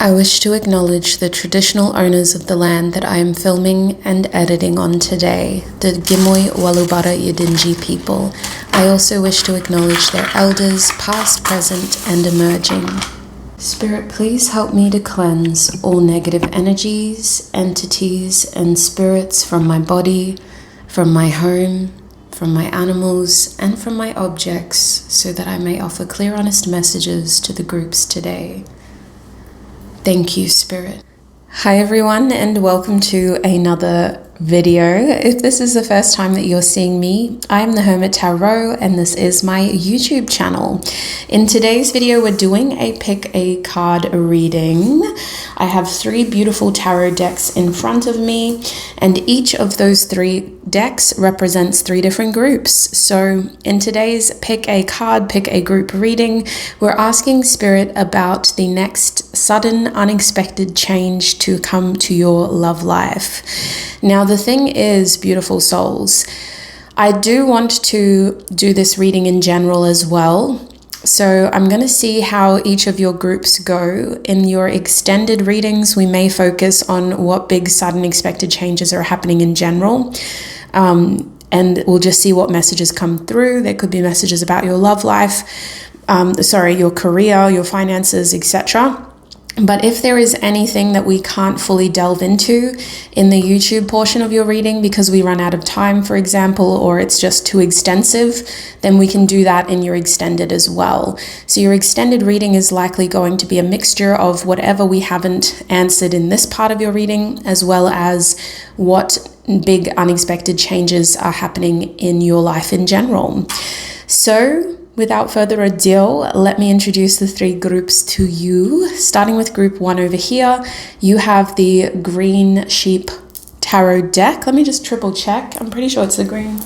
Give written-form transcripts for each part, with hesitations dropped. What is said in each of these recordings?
I wish to acknowledge the traditional owners of the land that I am filming and editing on today, the Gimoy Walubara Yidinji people. I also wish to acknowledge their elders, past, present, and emerging. Spirit, please help me to cleanse all negative energies, entities, and spirits from my body, from my home, from my animals, and from my objects, so that I may offer clear, honest messages to the groups today. Thank you, Spirit. Hi everyone, and welcome to another video. If this is the first time that you're seeing me, I am the Hermit Tarot and this is my YouTube channel. In today's video, we're doing a pick a card reading. I have 3 beautiful tarot decks in front of me, and each of those 3 decks represents 3 different groups. So in today's pick a card, pick a group reading, we're asking Spirit about the next sudden, unexpected change to come to your love life. Now, the thing is, beautiful souls, I do want to do this reading in general as well. So I'm going to see how each of your groups go. In your extended readings, we may focus on what big, sudden, expected changes are happening in general. And we'll just see what messages come through. There could be messages about your love life, your career, your finances, etc. But if there is anything that we can't fully delve into in the YouTube portion of your reading because we run out of time, for example, or it's just too extensive, then we can do that in your extended as well. So your extended reading is likely going to be a mixture of whatever we haven't answered in this part of your reading, as well as what big unexpected changes are happening in your life in general. So without further ado, let me introduce the 3 groups to you. Starting with group 1 over here, you have the Green Sheep Tarot deck. Let me just triple check. I'm pretty sure it's the green.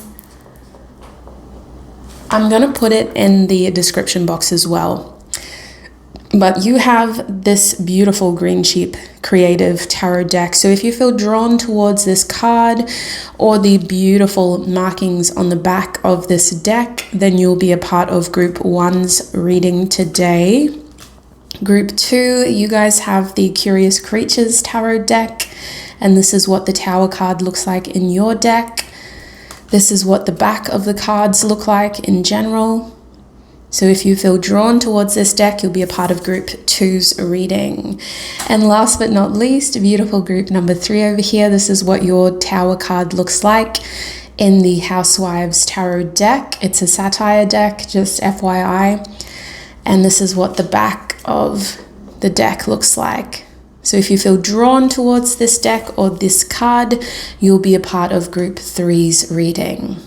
I'm going to put it in the description box as well. But you have this beautiful Green Sheep Creative Tarot deck. So if you feel drawn towards this card or the beautiful markings on the back of this deck, then you'll be a part of Group 1's reading today. Group 2, you guys have the Curious Creatures Tarot deck, and this is what the Tower card looks like in your deck. This is what the back of the cards look like in general. So if you feel drawn towards this deck, you'll be a part of Group 2's reading. And last but not least, beautiful group number 3 over here. This is what your Tower card looks like in the Housewives Tarot deck. It's a satire deck, just FYI. And this is what the back of the deck looks like. So if you feel drawn towards this deck or this card, you'll be a part of Group 3's reading.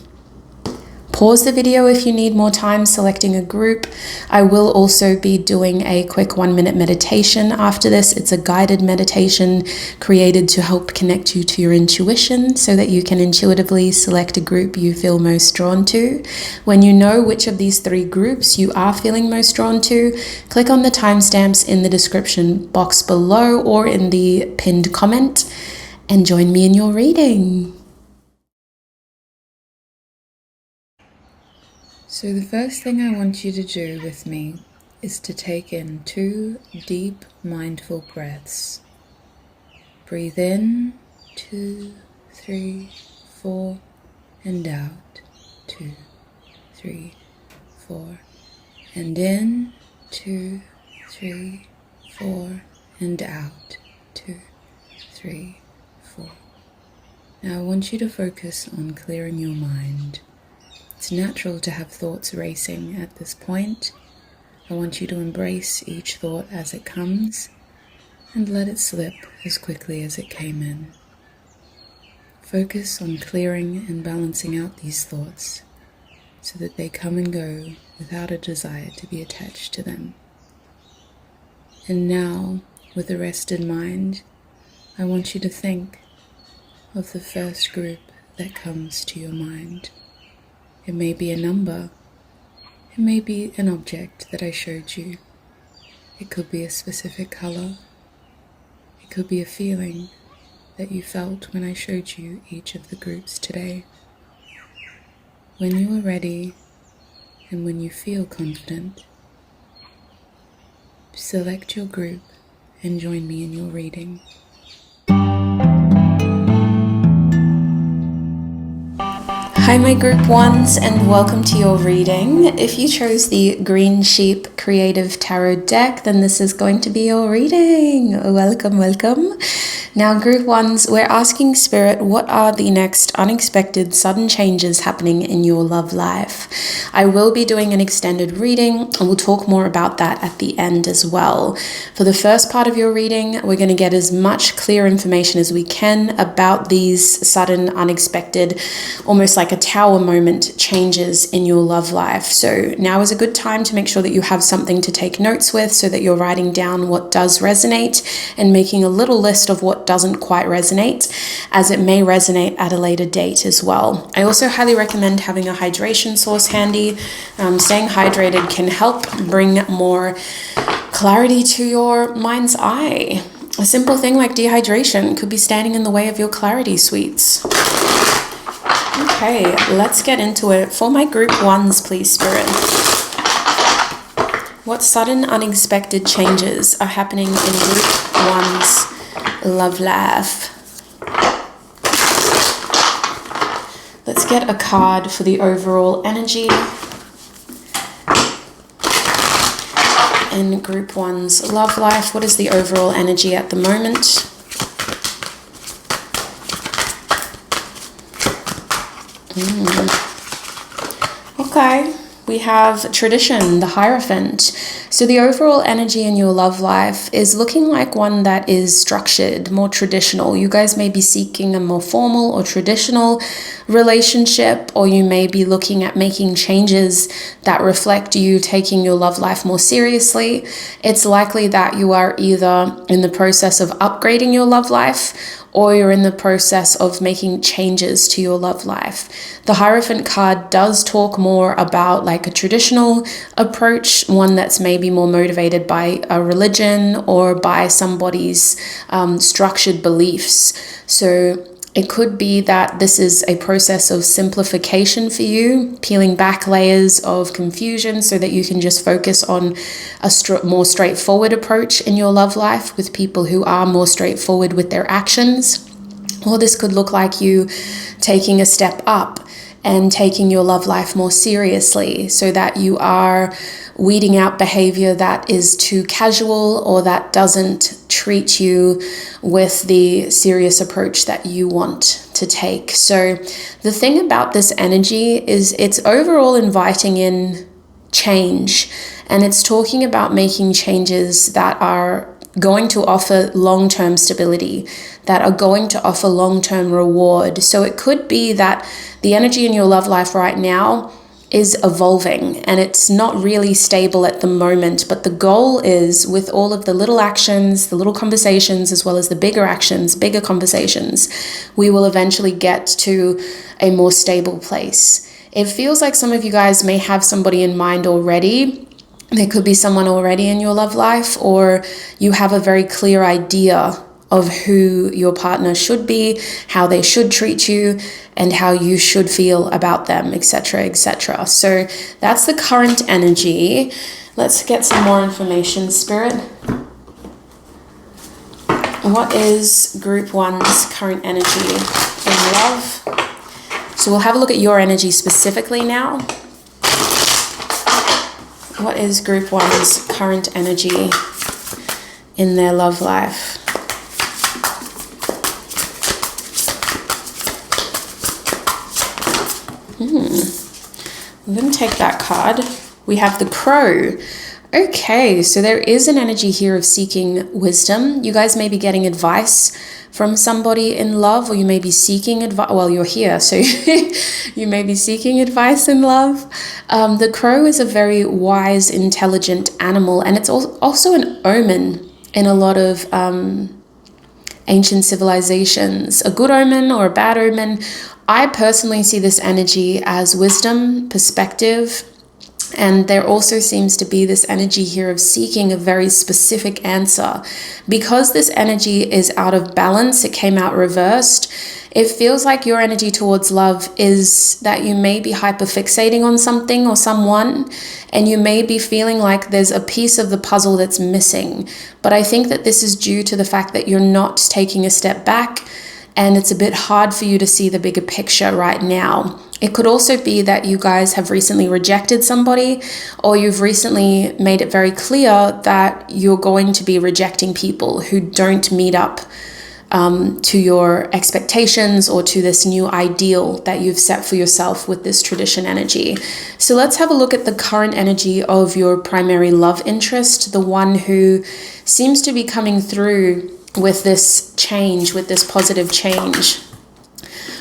Pause the video if you need more time selecting a group. I will also be doing a quick 1-minute meditation after this. It's a guided meditation created to help connect you to your intuition so that you can intuitively select a group you feel most drawn to. When you know which of these 3 groups you are feeling most drawn to, click on the timestamps in the description box below or in the pinned comment and join me in your reading. So the first thing I want you to do with me is to take in 2 deep, mindful breaths. Breathe in, 2, 3, 4, and out, 2, 3, 4, and in, 2, 3, 4, and out, 2, 3, 4. Now I want you to focus on clearing your mind. It's natural to have thoughts racing at this point. I want you to embrace each thought as it comes and let it slip as quickly as it came in. Focus on clearing and balancing out these thoughts so that they come and go without a desire to be attached to them. And now, with a rested mind, I want you to think of the first group that comes to your mind. It may be a number, it may be an object that I showed you. It could be a specific color. It could be a feeling that you felt when I showed you each of the groups today. When you are ready and when you feel confident, select your group and join me in your reading. Hi my group ones, and welcome to your reading. If you chose the Green Sheep Creative Tarot deck, then this is going to be your reading. Welcome, welcome. Now group ones, we're asking Spirit, what are the next unexpected sudden changes happening in your love life? I will be doing an extended reading, and we'll talk more about that at the end as well. For the first part of your reading, we're going to get as much clear information as we can about these sudden, unexpected, almost like a tower moment changes in your love life. So now is a good time to make sure that you have something to take notes with, so that you're writing down what does resonate and making a little list of what doesn't quite resonate, as it may resonate at a later date as well. I also highly recommend having a hydration source handy. Staying hydrated can help bring more clarity to your mind's eye. A simple thing like dehydration could be standing in the way of your clarity, sweets. Okay, let's get into it. For my group ones, please, Spirit. What sudden, unexpected changes are happening in group one's love life? Let's get a card for the overall energy in group one's love life. What is the overall energy at the moment? Okay, we have tradition, the Hierophant. So the overall energy in your love life is looking like one that is structured, more traditional. You guys may be seeking a more formal or traditional relationship, or you may be looking at making changes that reflect you taking your love life more seriously. It's likely that you are either in the process of upgrading your love life, or you're in the process of making changes to your love life. The Hierophant card does talk more about like a traditional approach, one that's maybe more motivated by a religion or by somebody's structured beliefs. So it could be that this is a process of simplification for you, peeling back layers of confusion so that you can just focus on a more straightforward approach in your love life with people who are more straightforward with their actions. Or this could look like you taking a step up and taking your love life more seriously, so that you are weeding out behavior that is too casual or that doesn't treat you with the serious approach that you want to take. So the thing about this energy is it's overall inviting in change, and it's talking about making changes that are going to offer long-term stability, that are going to offer long-term reward. So it could be that the energy in your love life right now is evolving and it's not really stable at the moment, but the goal is, with all of the little actions, the little conversations, as well as the bigger actions, bigger conversations, we will eventually get to a more stable place. It feels like some of you guys may have somebody in mind already. There could be someone already in your love life, or you have a very clear idea of who your partner should be, how they should treat you, and how you should feel about them, etc., etc. So that's the current energy. Let's get some more information, Spirit. What is group one's current energy in love? So we'll have a look at your energy specifically now. What is group one's current energy in their love life? I'm going to take that card. We have the Crow. Okay, so there is an energy here of seeking wisdom. You guys may be getting advice from somebody in love, or you may be seeking advice. Well, you're here, so you may be seeking advice in love. The crow is a very wise, intelligent animal, and it's also an omen in a lot of ancient civilizations. A good omen or a bad omen. I personally see this energy as wisdom, perspective, and there also seems to be this energy here of seeking a very specific answer. Because this energy is out of balance, it came out reversed, It feels like your energy towards love is that you may be hyperfixating on something or someone, and you may be feeling like there's a piece of the puzzle that's missing. But I think that this is due to the fact that you're not taking a step back, and it's a bit hard for you to see the bigger picture right now. It could also be that you guys have recently rejected somebody, or you've recently made it very clear that you're going to be rejecting people who don't meet up to your expectations or to this new ideal that you've set for yourself with this tradition energy. So let's have a look at the current energy of your primary love interest, the one who seems to be coming through with this change, with this positive change.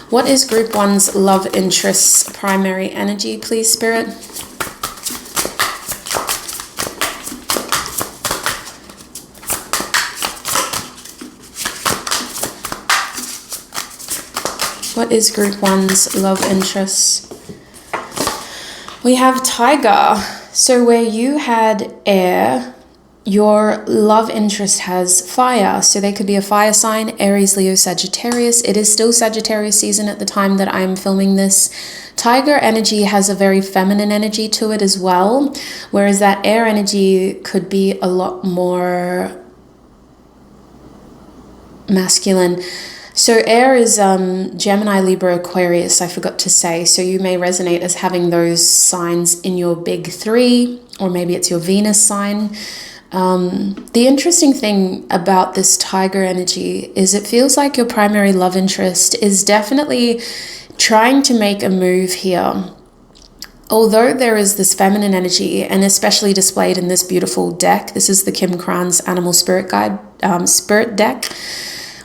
What is Group 1's love interest's primary energy, please, Spirit? What is Group 1's love interest? We have Tiger. So where you had air, your love interest has fire. So they could be a fire sign, Aries, Leo, Sagittarius. It is still Sagittarius season at the time that I'm filming this. Tiger energy has a very feminine energy to it as well, whereas that air energy could be a lot more masculine. So air is Gemini, Libra, Aquarius, I forgot to say. So you may resonate as having those signs in your big three, or maybe it's your Venus sign. The interesting thing about this Tiger energy is it feels like your primary love interest is definitely trying to make a move here. Although there is this feminine energy, and especially displayed in this beautiful deck, this is the Kim Kranz Animal Spirit Guide Spirit deck.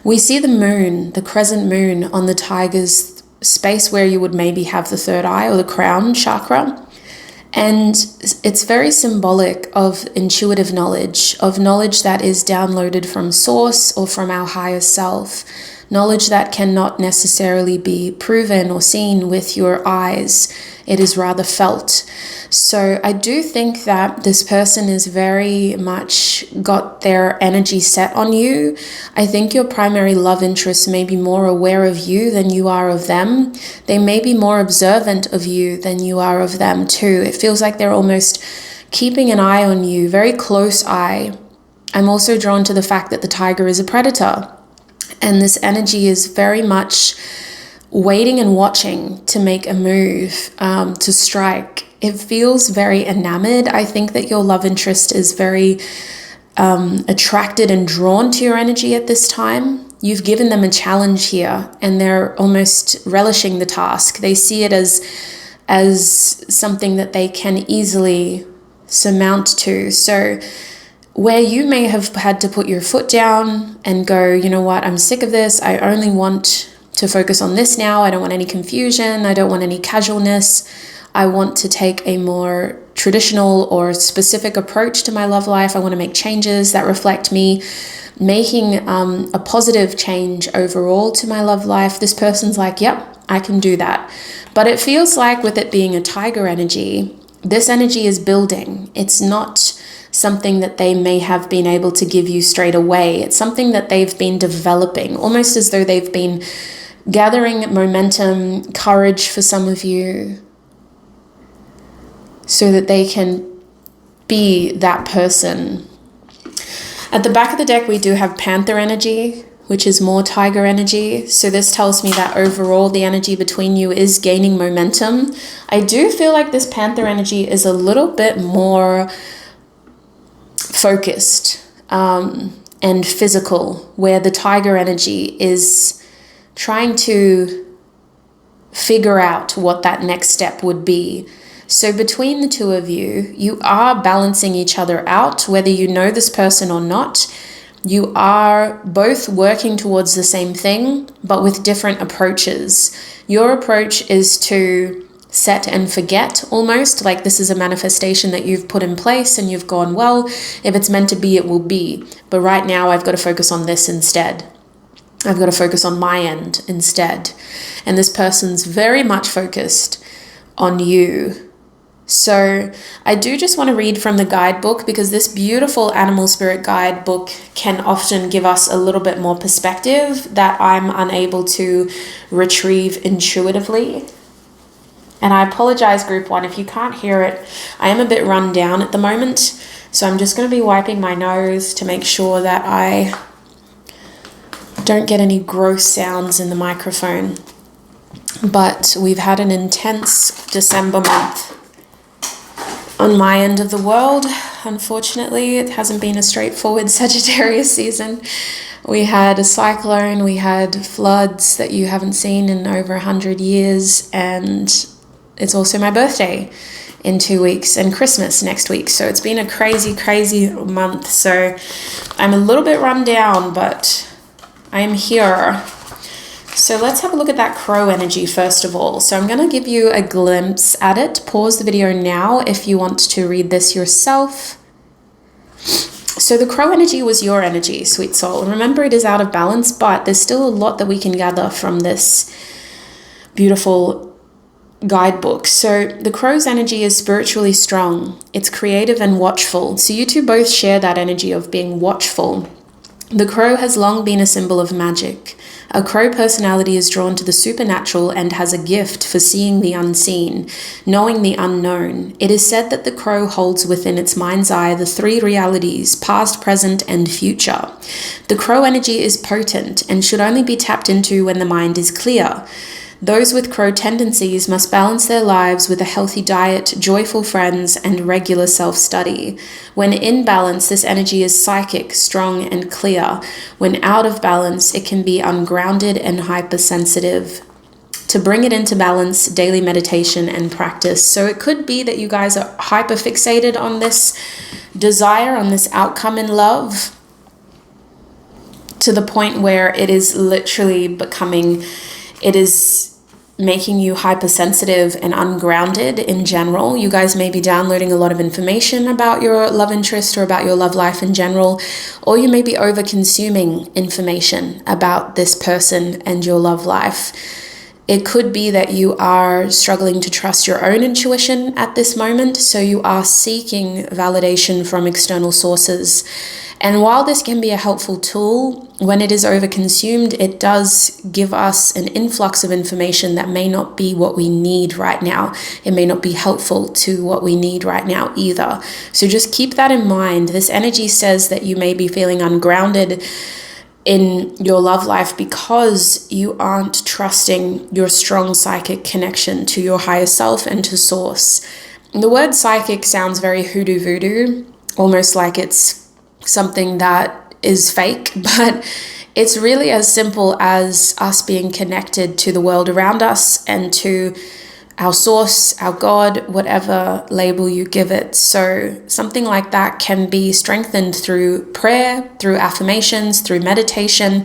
We see the moon, the crescent moon on the tiger's space where you would maybe have the third eye or the crown chakra. And it's very symbolic of intuitive knowledge, of knowledge that is downloaded from source or from our higher self, knowledge that cannot necessarily be proven or seen with your eyes. It is rather felt. So I do think that this person is very much got their energy set on you. I think your primary love interest may be more aware of you than you are of them. They may be more observant of you than you are of them too. It feels like they're almost keeping an eye on you, very close eye. I'm also drawn to the fact that the tiger is a predator. And this energy is very much waiting and watching to make a move, to strike. It feels very enamored. I think that your love interest is very attracted and drawn to your energy at this time. You've given them a challenge here, and they're almost relishing the task. They see it as something that they can easily surmount to. So where you may have had to put your foot down and go, you know what, I'm sick of this. I only want to focus on this now. I don't want any confusion. I don't want any casualness. I want to take a more traditional or specific approach to my love life. I want to make changes that reflect me making a positive change overall to my love life. This person's like, yep, I can do that. But it feels like with it being a tiger energy, this energy is building. It's not something that they may have been able to give you straight away. It's something that they've been developing, almost as though they've been gathering momentum, courage for some of you, so that they can be that person. At the back of the deck, we do have Panther energy, which is more tiger energy. So this tells me that overall the energy between you is gaining momentum. I do feel like this Panther energy is a little bit more focused and physical, where the tiger energy is trying to figure out what that next step would be. So between the two of you, you are balancing each other out, whether you know this person or not. You are both working towards the same thing, but with different approaches. Your approach is to set and forget, almost like this is a manifestation that you've put in place and you've gone, well, if it's meant to be, it will be. But right now I've got to focus on this instead. I've got to focus on my end instead. And this person's very much focused on you So I do just want to read from the guidebook, because this beautiful animal spirit guidebook can often give us a little bit more perspective that I'm unable to retrieve intuitively. And I apologize, group one, if you can't hear it. I am a bit run down at the moment, so I'm just going to be wiping my nose to make sure that I don't get any gross sounds in the microphone. But we've had an intense December month on my end of the world. Unfortunately, it hasn't been a straightforward Sagittarius season. We had a cyclone, we had floods that you haven't seen in over 100 years, and it's also my birthday in 2 weeks and Christmas next week. So it's been a crazy, crazy month. So I'm a little bit run down, but I am here. So let's have a look at that crow energy first of all. So I'm going to give you a glimpse at it. Pause the video now if you want to read this yourself. So the crow energy was your energy, sweet soul. Remember, it is out of balance, but there's still a lot that we can gather from this beautiful guidebook. So the crow's energy is spiritually strong. It's creative and watchful. So you two both share that energy of being watchful. The crow has long been a symbol of magic. A crow personality is drawn to the supernatural and has a gift for seeing the unseen, knowing the unknown. It is said that the crow holds within its mind's eye the three realities, past, present, and future. The crow energy is potent and should only be tapped into when the mind is clear. Those with crow tendencies must balance their lives with a healthy diet, joyful friends, and regular self-study. When in balance, this energy is psychic, strong, and clear. When out of balance, it can be ungrounded and hypersensitive. To bring it into balance, daily meditation and practice. So it could be that you guys are hyper-fixated on this desire, on this outcome in love, to the point where it is literally becoming, it is making you hypersensitive and ungrounded in general. You guys may be downloading a lot of information about your love interest or about your love life in general, or you may be over consuming information about this person and your love life. It could be that you are struggling to trust your own intuition at this moment, so you are seeking validation from external sources. And while this can be a helpful tool, when it is overconsumed, it does give us an influx of information that may not be what we need right now. It may not be helpful to what we need right now either. So just keep that in mind. This energy says that you may be feeling ungrounded in your love life because you aren't trusting your strong psychic connection to your higher self and to source. The word psychic sounds very hoodoo voodoo, almost like it's something that is fake, but it's really as simple as us being connected to the world around us and to our source, our God, whatever label you give it. So something like that can be strengthened through prayer, through affirmations, through meditation.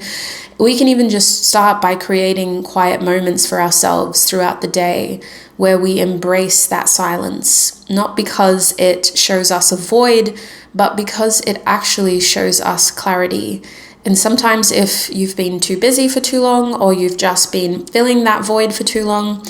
We can even just start by creating quiet moments for ourselves throughout the day where we embrace that silence, not because it shows us a void, but because it actually shows us clarity. And sometimes if you've been too busy for too long, or you've just been filling that void for too long,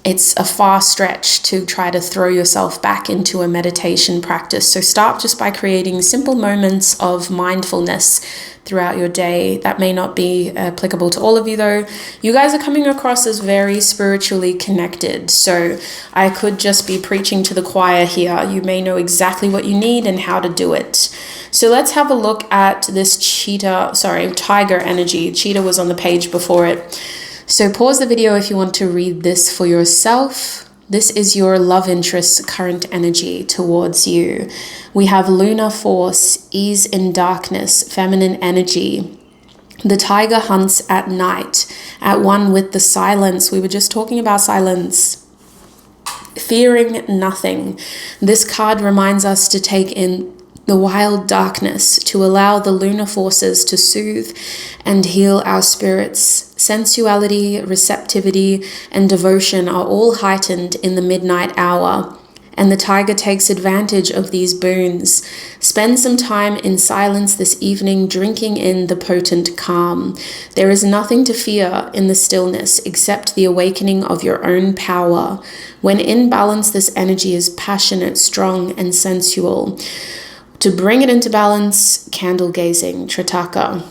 it's a far stretch to try to throw yourself back into a meditation practice. So start just by creating simple moments of mindfulness throughout your day. That may not be applicable to all of you though. You guys are coming across as very spiritually connected. So I could just be preaching to the choir here. You may know exactly what you need and how to do it. So let's have a look at this tiger energy. Cheetah was on the page before it. So pause the video if you want to read this for yourself. This is your love interest's current energy towards you. We have lunar force, ease in darkness, feminine energy. The tiger hunts at night, at one with the silence. We were just talking about silence. Fearing nothing. This card reminds us to take in the wild darkness, to allow the lunar forces to soothe and heal our spirits. Sensuality, receptivity, and devotion are all heightened in the midnight hour, and the tiger takes advantage of these boons. Spend some time in silence this evening, drinking in the potent calm. There is nothing to fear in the stillness except the awakening of your own power. When in balance, this energy is passionate, strong, and sensual. To bring it into balance, candle gazing, Tritaka.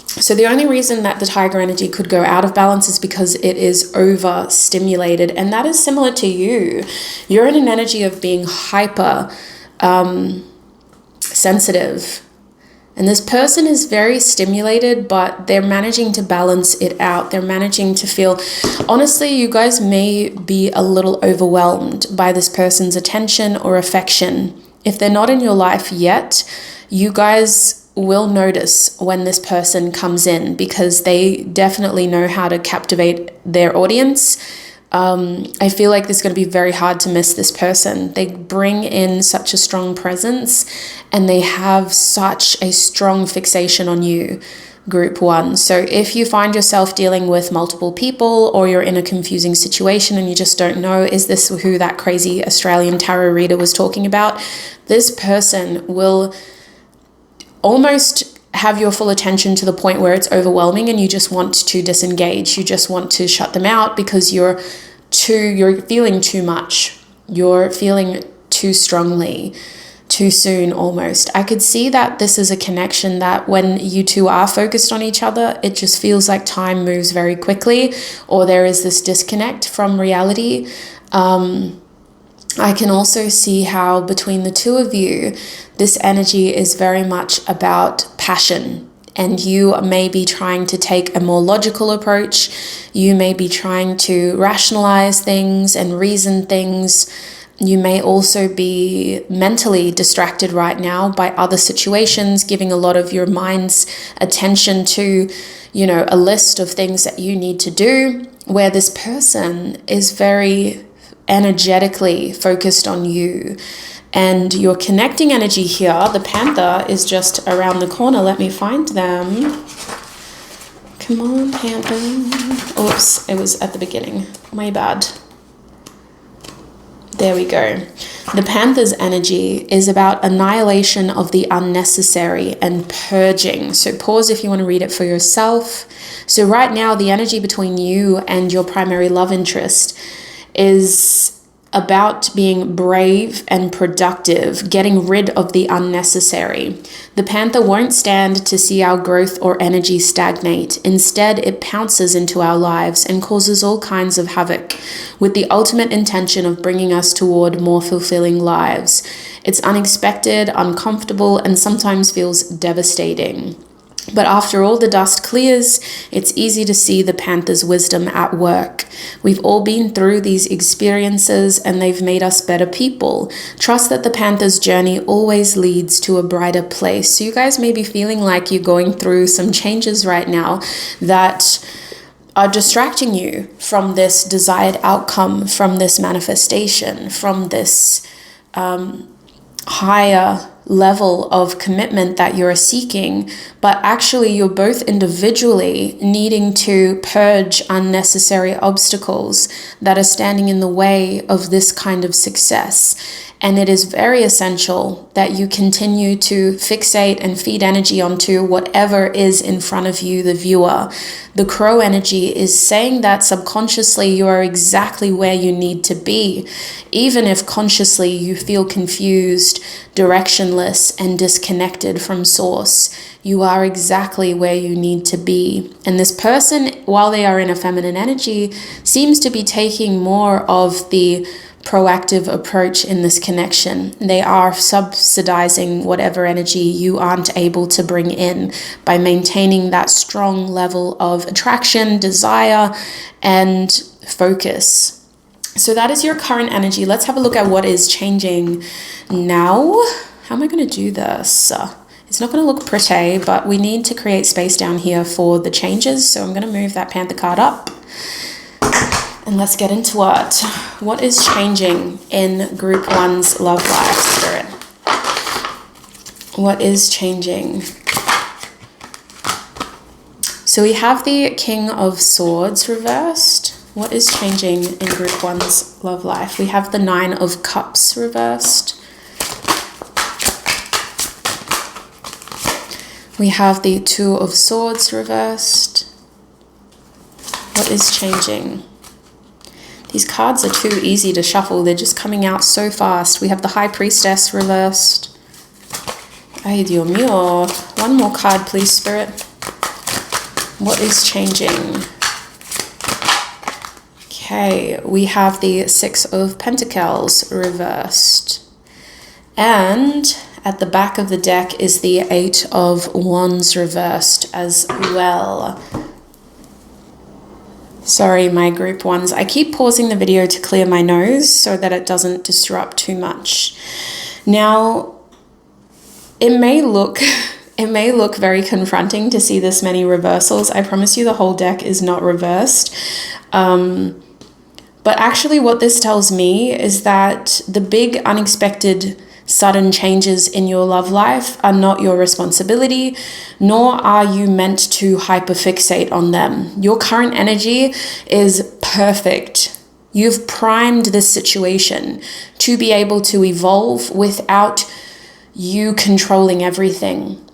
So the only reason that the tiger energy could go out of balance is because it is overstimulated, and that is similar to you. You're in an energy of being hyper sensitive, and this person is very stimulated, but they're managing to balance it out. They're managing to feel, honestly, you guys may be a little overwhelmed by this person's attention or affection. If they're not in your life yet, you guys will notice when this person comes in, because they definitely know how to captivate their audience. I feel like it's going to be very hard to miss this person. They bring in such a strong presence, and they have such a strong fixation on you, group one. So if you find yourself dealing with multiple people, or you're in a confusing situation and you just don't know, is this who that crazy Australian tarot reader was talking about? This person will almost have your full attention to the point where it's overwhelming and you just want to disengage. You just want to shut them out because you're feeling too much. You're feeling too strongly, too soon almost. I could see that this is a connection that when you two are focused on each other, it just feels like time moves very quickly, or there is this disconnect from reality. I can also see how between the two of you, this energy is very much about passion, and you may be trying to take a more logical approach. You may be trying to rationalize things and reason things. You may also be mentally distracted right now by other situations, giving a lot of your mind's attention to, a list of things that you need to do, where this person is very energetically focused on you. And your connecting energy here, the panther, is just around the corner. Let me find them. Come on, panther. Oops, it was at the beginning. My bad. There we go. The panther's energy is about annihilation of the unnecessary and purging. So pause if you want to read it for yourself. So right now, the energy between you and your primary love interest is about being brave and productive, getting rid of the unnecessary. The panther won't stand to see our growth or energy stagnate. Instead, it pounces into our lives and causes all kinds of havoc, with the ultimate intention of bringing us toward more fulfilling lives. It's unexpected, uncomfortable, and sometimes feels devastating. But after all the dust clears, it's easy to see the panther's wisdom at work. We've all been through these experiences, and they've made us better people. Trust that the panther's journey always leads to a brighter place. So you guys may be feeling like you're going through some changes right now that are distracting you from this desired outcome, from this manifestation, from this higher level of commitment that you're seeking, but actually you're both individually needing to purge unnecessary obstacles that are standing in the way of this kind of success. And it is very essential that you continue to fixate and feed energy onto whatever is in front of you, the viewer. The crow energy is saying that subconsciously you are exactly where you need to be. Even if consciously you feel confused, directionless, and disconnected from source, you are exactly where you need to be. And this person, while they are in a feminine energy, seems to be taking more of the proactive approach in this connection. They are subsidizing whatever energy you aren't able to bring in by maintaining that strong level of attraction, desire, and focus. So that is your current energy. Let's have a look at what is changing now. How am I going to do this? It's not going to look pretty, but we need to create space down here for the changes. So I'm going to move that panther card up. And let's get into it. What is changing in Group 1's love life, Spirit? What is changing? So we have the King of Swords reversed. What is changing in Group 1's love life? We have the 9 of Cups reversed. We have the 2 of Swords reversed. What is changing? These cards are too easy to shuffle. They're just coming out so fast. We have the High Priestess reversed. Ay, Dios mío. One more card, please, Spirit. What is changing? Okay, we have the 6 of Pentacles reversed. And at the back of the deck is the 8 of Wands reversed as well. Sorry, my Group 1s. I keep pausing the video to clear my nose so that it doesn't disrupt too much. Now, it may look very confronting to see this many reversals. I promise you the whole deck is not reversed. But actually what this tells me is that the big unexpected sudden changes in your love life are not your responsibility, nor are you meant to hyperfixate on them. Your current energy is perfect. You've primed this situation to be able to evolve without you controlling everything.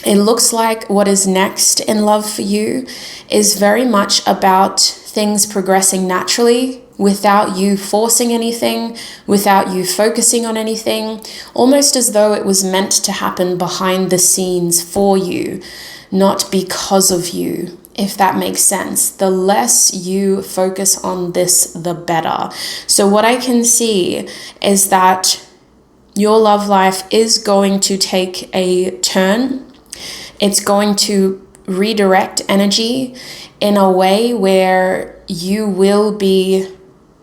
It looks like what is next in love for you is very much about things progressing naturally, without you forcing anything, without you focusing on anything, almost as though it was meant to happen behind the scenes for you, not because of you, if that makes sense. The less you focus on this, the better. So what I can see is that your love life is going to take a turn. It's going to redirect energy in a way where you will be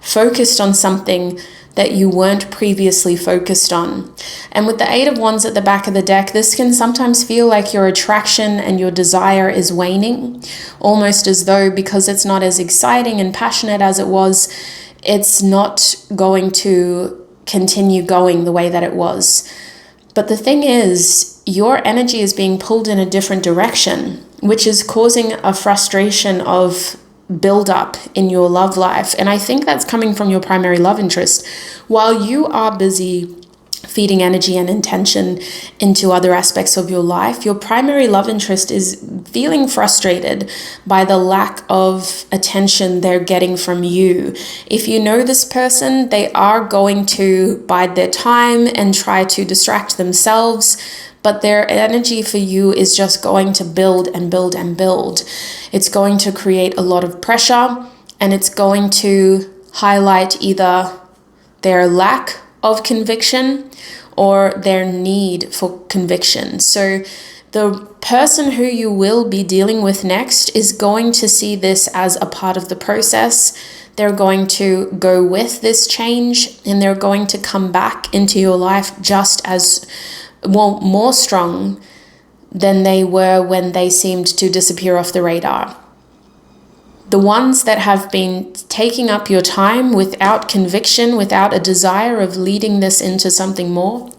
focused on something that you weren't previously focused on. And with the 8 of Wands at the back of the deck, this can sometimes feel like your attraction and your desire is waning, almost as though because it's not as exciting and passionate as it was, it's not going to continue going the way that it was. But the thing is, your energy is being pulled in a different direction, which is causing a frustration of build up in your love life. And I think that's coming from your primary love interest. While you are busy feeding energy and intention into other aspects of your life, your primary love interest is feeling frustrated by the lack of attention they're getting from you. If you know this person, they are going to bide their time and try to distract themselves, but their energy for you is just going to build and build and build. It's going to create a lot of pressure, and it's going to highlight either their lack of conviction or their need for conviction. So the person who you will be dealing with next is going to see this as a part of the process. They're going to go with this change, and they're going to come back into your life just as more strong than they were when they seemed to disappear off the radar. The ones that have been taking up your time without conviction, without a desire of leading this into something more,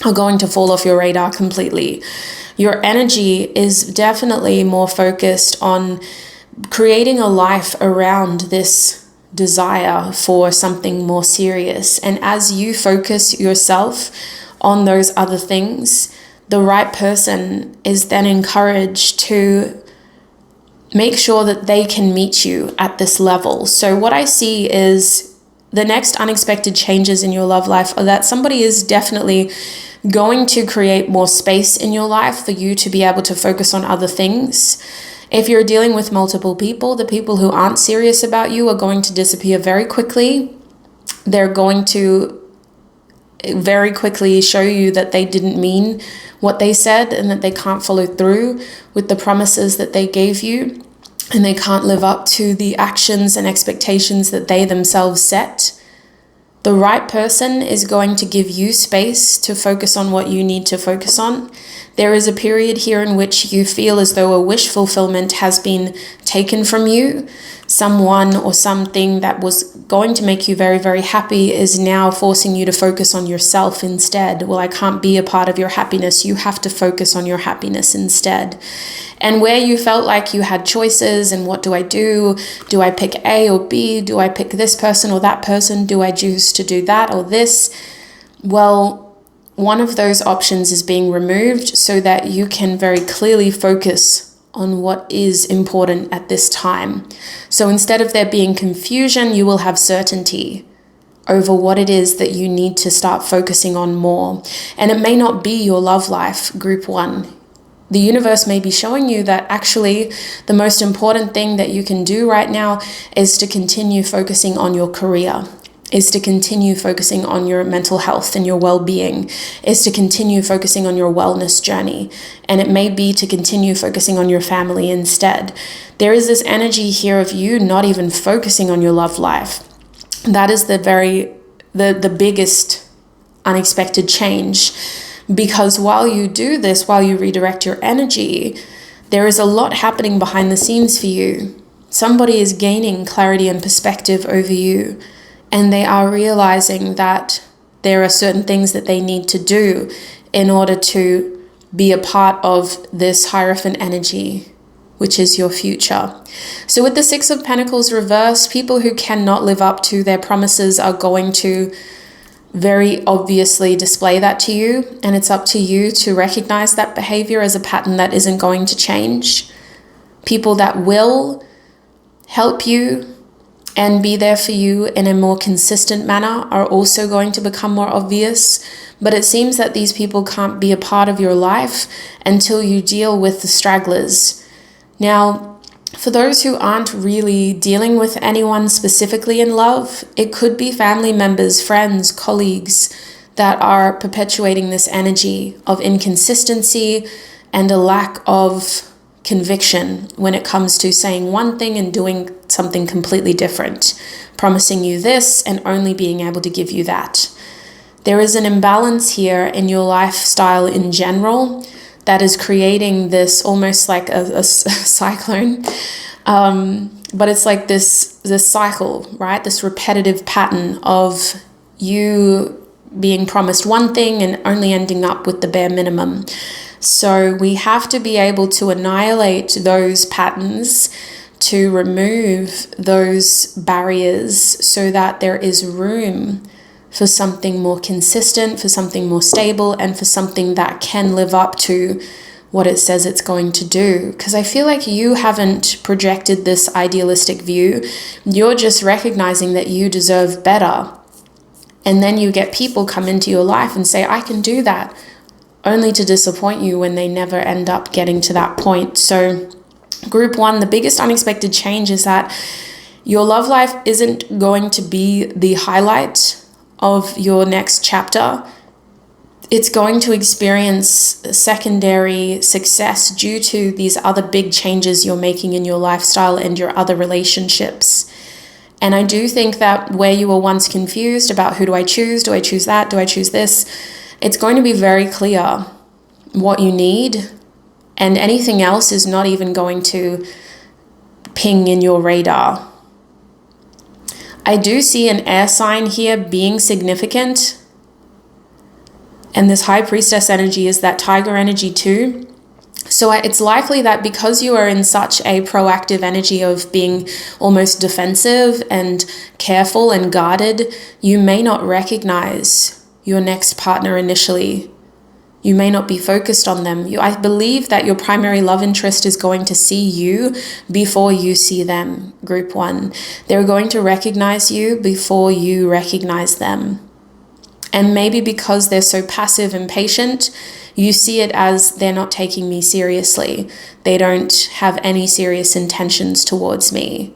are going to fall off your radar completely. Your energy is definitely more focused on creating a life around this desire for something more serious. And as you focus yourself on those other things, the right person is then encouraged to make sure that they can meet you at this level. So what I see is the next unexpected changes in your love life are that somebody is definitely going to create more space in your life for you to be able to focus on other things. If you're dealing with multiple people, the people who aren't serious about you are going to disappear very quickly. They're going to very quickly show you that they didn't mean what they said, and that they can't follow through with the promises that they gave you, and they can't live up to the actions and expectations that they themselves set. The right person is going to give you space to focus on what you need to focus on. There is a period here in which you feel as though a wish fulfillment has been taken from you. Someone or something that was going to make you very, very happy is now forcing you to focus on yourself instead. Well, I can't be a part of your happiness. You have to focus on your happiness instead. And where you felt like you had choices and what do I do? Do I pick A or B? Do I pick this person or that person? Do I choose to do that or this? Well, one of those options is being removed so that you can very clearly focus on what is important at this time. So instead of there being confusion, you will have certainty over what it is that you need to start focusing on more. And it may not be your love life, group 1. The universe may be showing you that actually the most important thing that you can do right now is to continue focusing on your career, is to continue focusing on your mental health and your well-being, is to continue focusing on your wellness journey. And it may be to continue focusing on your family instead. There is this energy here of you not even focusing on your love life. That is the biggest unexpected change. Because while you do this, while you redirect your energy, there is a lot happening behind the scenes for you. Somebody is gaining clarity and perspective over you. And they are realizing that there are certain things that they need to do in order to be a part of this Hierophant energy, which is your future. So with the 6 of Pentacles reversed, people who cannot live up to their promises are going to very obviously display that to you. And it's up to you to recognize that behavior as a pattern that isn't going to change. People that will help you and be there for you in a more consistent manner are also going to become more obvious. But it seems that these people can't be a part of your life until you deal with the stragglers. Now, for those who aren't really dealing with anyone specifically in love, it could be family members, friends, colleagues that are perpetuating this energy of inconsistency and a lack of conviction when it comes to saying one thing and doing something completely different, promising you this and only being able to give you that. There is an imbalance here in your lifestyle in general that is creating this almost like a cyclone, but it's like this cycle, right? This repetitive pattern of you being promised one thing and only ending up with the bare minimum. So we have to be able to annihilate those patterns, to remove those barriers so that there is room for something more consistent, for something more stable, and for something that can live up to what it says it's going to do. Because I feel like you haven't projected this idealistic view. You're just recognizing that you deserve better. And then you get people come into your life and say, I can do that, only to disappoint you when they never end up getting to that point. So group 1, the biggest unexpected change is that your love life isn't going to be the highlight of your next chapter. It's going to experience secondary success due to these other big changes you're making in your lifestyle and your other relationships. And I do think that where you were once confused about who do I choose that, do I choose this, it's going to be very clear what you need, and anything else is not even going to ping in your radar. I do see an air sign here being significant, and this High Priestess energy is that Tiger energy too. So it's likely that because you are in such a proactive energy of being almost defensive and careful and guarded, you may not recognize your next partner initially. You may not be focused on them. I believe that your primary love interest is going to see you before you see them, group 1. They're going to recognize you before you recognize them. And maybe because they're so passive and patient, you see it as they're not taking me seriously. They don't have any serious intentions towards me.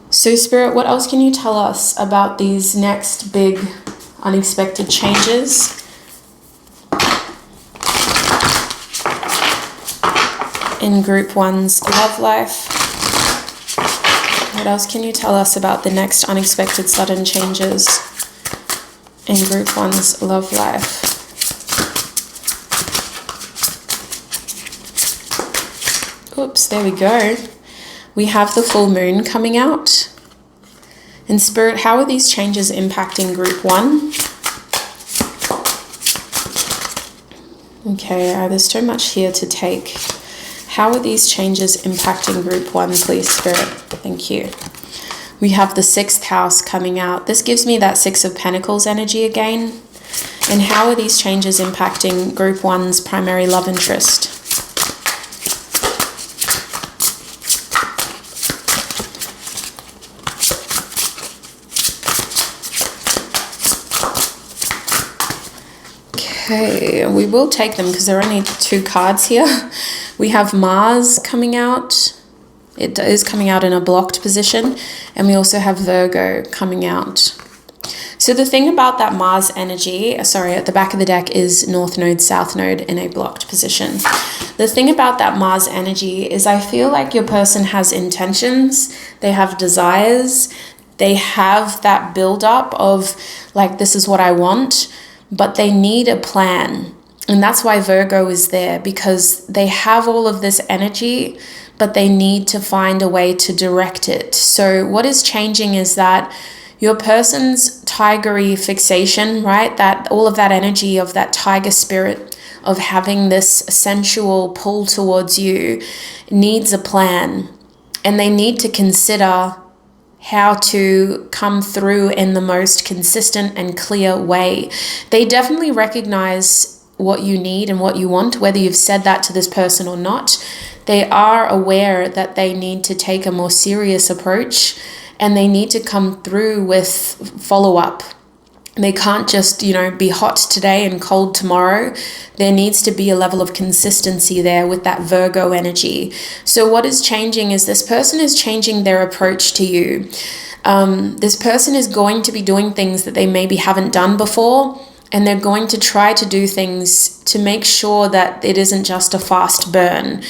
So Spirit, what else can you tell us about these next big unexpected changes? In group 1's love life. What else can you tell us about the next unexpected sudden changes in group 1's love life? Oops, there we go. We have the full moon coming out. In Spirit, how are these changes impacting Group 1? Okay, there's so much here to take. How are these changes impacting Group 1, please, Spirit? Thank you. We have the 6th house coming out. This gives me that 6 of Pentacles energy again. And how are these changes impacting Group 1's primary love interest? Okay, we will take them because there are only 2 cards here. We have Mars coming out. It is coming out in a blocked position. And we also have Virgo coming out. So the thing about that Mars energy, sorry, at the back of the deck is North Node, South Node in a blocked position. The thing about that Mars energy is I feel like your person has intentions, they have desires, they have that build-up of like, this is what I want, but they need a plan. And that's why Virgo is there, because they have all of this energy, but they need to find a way to direct it. So what is changing is that your person's tigery fixation, right? That all of that energy of that tiger spirit of having this sensual pull towards you needs a plan. And they need to consider how to come through in the most consistent and clear way. They definitely recognize what you need and what you want, whether you've said that to this person or not. They are aware that they need to take a more serious approach and they need to come through with follow-up. They can't just, be hot today and cold tomorrow. There needs to be a level of consistency there with that Virgo energy. So what is changing is this person is changing their approach to you. This person is going to be doing things that they maybe haven't done before, and they're going to try to do things to make sure that it isn't just a fast burn.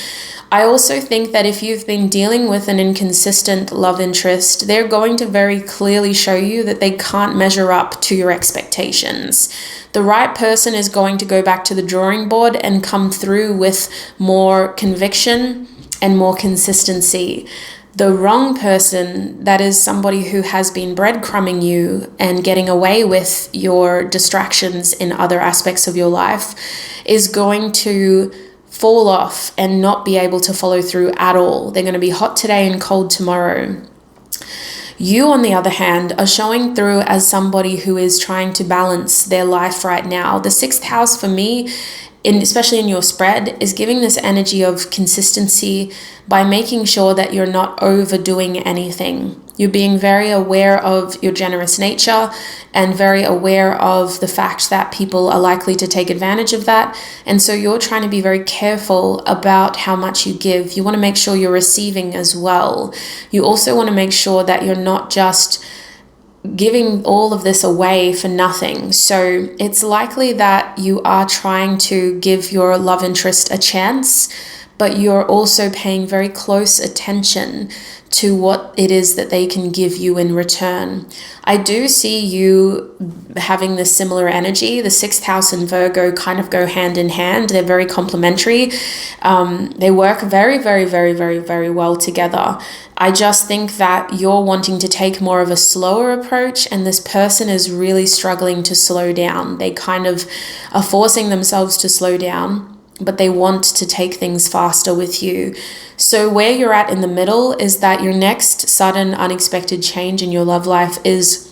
I also think that if you've been dealing with an inconsistent love interest, they're going to very clearly show you that they can't measure up to your expectations. The right person is going to go back to the drawing board and come through with more conviction and more consistency. The wrong person, that is somebody who has been breadcrumbing you and getting away with your distractions in other aspects of your life, is going to fall off and not be able to follow through at all. They're going to be hot today and cold tomorrow. You, on the other hand, are showing through as somebody who is trying to balance their life right now. The 6th house for me, especially in your spread, is giving this energy of consistency by making sure that you're not overdoing anything. You're being very aware of your generous nature and very aware of the fact that people are likely to take advantage of that. And so you're trying to be very careful about how much you give. You want to make sure you're receiving as well. You also want to make sure that you're not just giving all of this away for nothing. So it's likely that you are trying to give your love interest a chance, but you're also paying very close attention to what it is that they can give you in return. I do see you having this similar energy. The 6th house and Virgo kind of go hand in hand. They're very complementary. They work very, very, very, very, very well together. I just think that you're wanting to take more of a slower approach, and this person is really struggling to slow down. They kind of are forcing themselves to slow down, but they want to take things faster with you. So where you're at in the middle is that your next sudden unexpected change in your love life is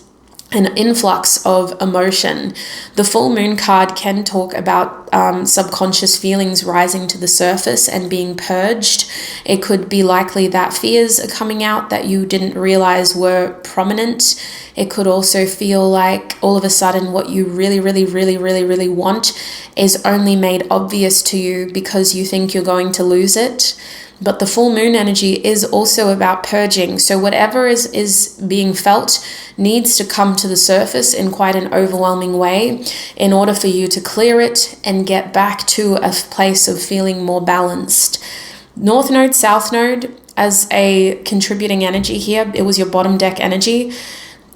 an influx of emotion. The full moon card can talk about subconscious feelings rising to the surface and being purged. It could be likely that fears are coming out that you didn't realize were prominent. It could also feel like all of a sudden what you really, really, really, really, really want is only made obvious to you because you think you're going to lose it. But the full moon energy is also about purging. So whatever is being felt needs to come to the surface in quite an overwhelming way in order for you to clear it and get back to a place of feeling more balanced. North Node, South Node, as a contributing energy here, it was your bottom deck energy,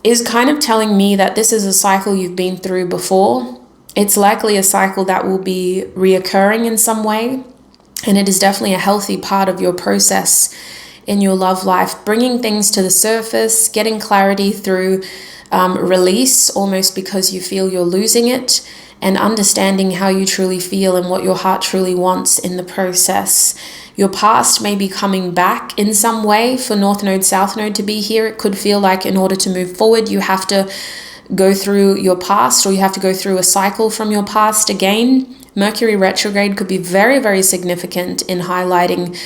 is kind of telling me that this is a cycle you've been through before. It's likely a cycle that will be reoccurring in some way. And it is definitely a healthy part of your process in your love life, bringing things to the surface, getting clarity through release, almost because you feel you're losing it, and understanding how you truly feel and what your heart truly wants in the process. Your past may be coming back in some way for North Node, South Node to be here. It could feel like in order to move forward, you have to go through your past, or you have to go through a cycle from your past again. Mercury retrograde could be very, very significant in highlighting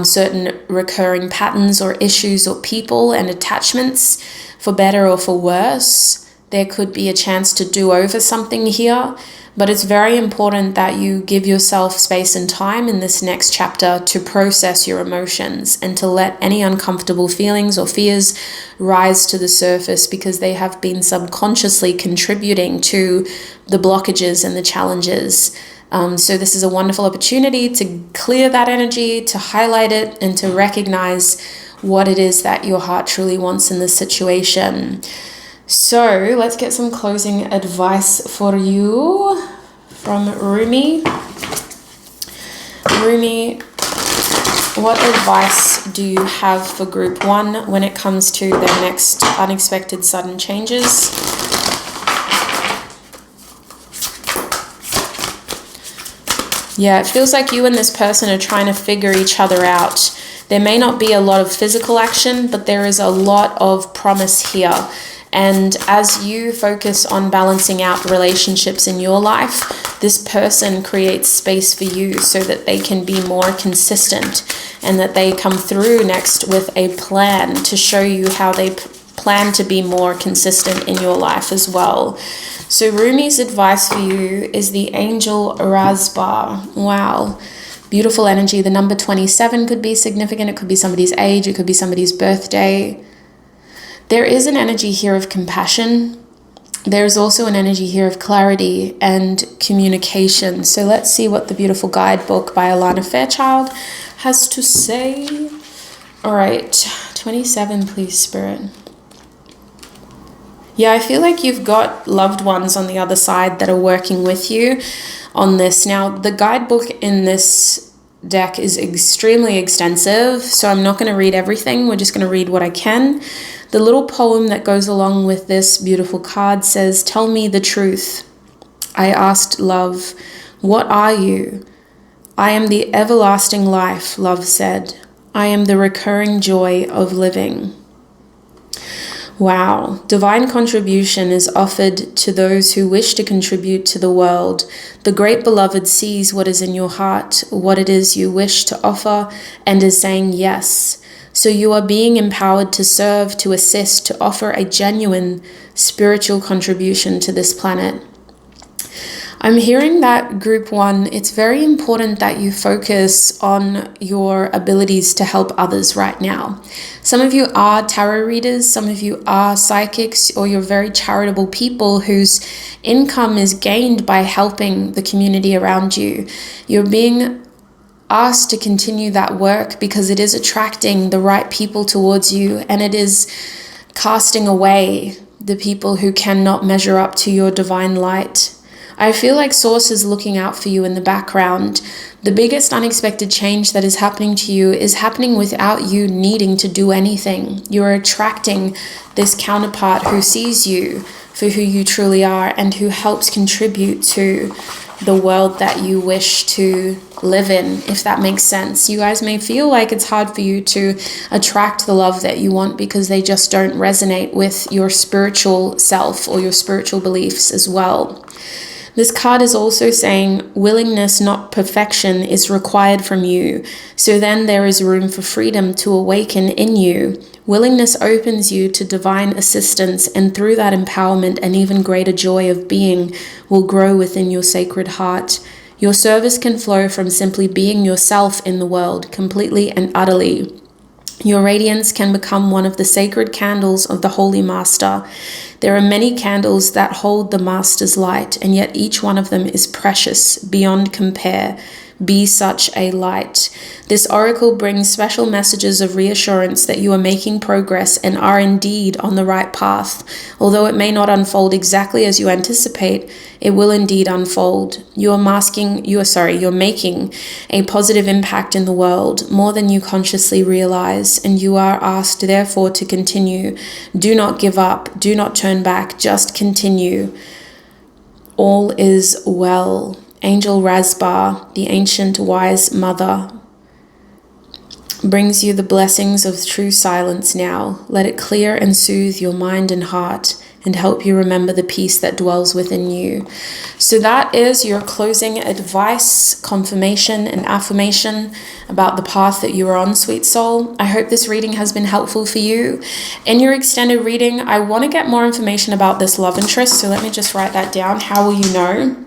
certain recurring patterns or issues or people and attachments, for better or for worse. There could be a chance to do over something here, but it's very important that you give yourself space and time in this next chapter to process your emotions and to let any uncomfortable feelings or fears rise to the surface, because they have been subconsciously contributing to the blockages and the challenges. So this is a wonderful opportunity to clear that energy, to highlight it, and to recognize what it is that your heart truly wants in this situation. So let's get some closing advice for you from Rumi. Rumi, what advice do you have for group 1 when it comes to their next unexpected sudden changes? Yeah, it feels like you and this person are trying to figure each other out. There may not be a lot of physical action, but there is a lot of promise here. And as you focus on balancing out relationships in your life, this person creates space for you so that they can be more consistent, and that they come through next with a plan to show you how they plan to be more consistent in your life as well. So Rumi's advice for you is the angel Razbar. Wow. Beautiful energy. The number 27 could be significant. It could be somebody's age. It could be somebody's birthday. There is an energy here of compassion. There is also an energy here of clarity and communication. So let's see what the beautiful guidebook by Alana Fairchild has to say. All right, 27, please, Spirit. Yeah, I feel like you've got loved ones on the other side that are working with you on this. Now, the guidebook in this deck is extremely extensive, so I'm not going to read everything. We're just going to read what I can. The little poem that goes along with this beautiful card says, "Tell me the truth. I asked love, what are you? I am the everlasting life," love said. "I am the recurring joy of living." Wow. Divine contribution is offered to those who wish to contribute to the world. The great beloved sees what is in your heart, what it is you wish to offer, and is saying yes. So you are being empowered to serve, to assist, to offer a genuine spiritual contribution to this planet. I'm hearing that group 1, it's very important that you focus on your abilities to help others right now. Some of you are tarot readers, some of you are psychics, or you're very charitable people whose income is gained by helping the community around you. You're being asked to continue that work because it is attracting the right people towards you, and it is casting away the people who cannot measure up to your divine light. I feel like Source is looking out for you in the background. The biggest unexpected change that is happening to you is happening without you needing to do anything. You're attracting this counterpart who sees you for who you truly are and who helps contribute to the world that you wish to live in, if that makes sense. You guys may feel like it's hard for you to attract the love that you want because they just don't resonate with your spiritual self or your spiritual beliefs as well. This card is also saying willingness, not perfection, is required from you. So then there is room for freedom to awaken in you. Willingness opens you to divine assistance, and through that empowerment, an even greater joy of being will grow within your sacred heart. Your service can flow from simply being yourself in the world, completely and utterly. Your radiance can become one of the sacred candles of the Holy Master. There are many candles that hold the Master's light, and yet each one of them is precious beyond compare. Be such a light. This oracle brings special messages of reassurance that you are making progress and are indeed on the right path. Although it may not unfold exactly as you anticipate, it will indeed unfold. You're making a positive impact in the world, more than you consciously realize, and you are asked therefore to continue. Do not give up, do not turn back, just continue. All is well. Angel Razbar, the ancient wise mother, brings you the blessings of true silence now. Let it clear and soothe your mind and heart and help you remember the peace that dwells within you. So that is your closing advice, confirmation, and affirmation about the path that you are on, sweet soul. I hope this reading has been helpful for you. In your extended reading, I want to get more information about this love interest, so let me just write that down. How will you know?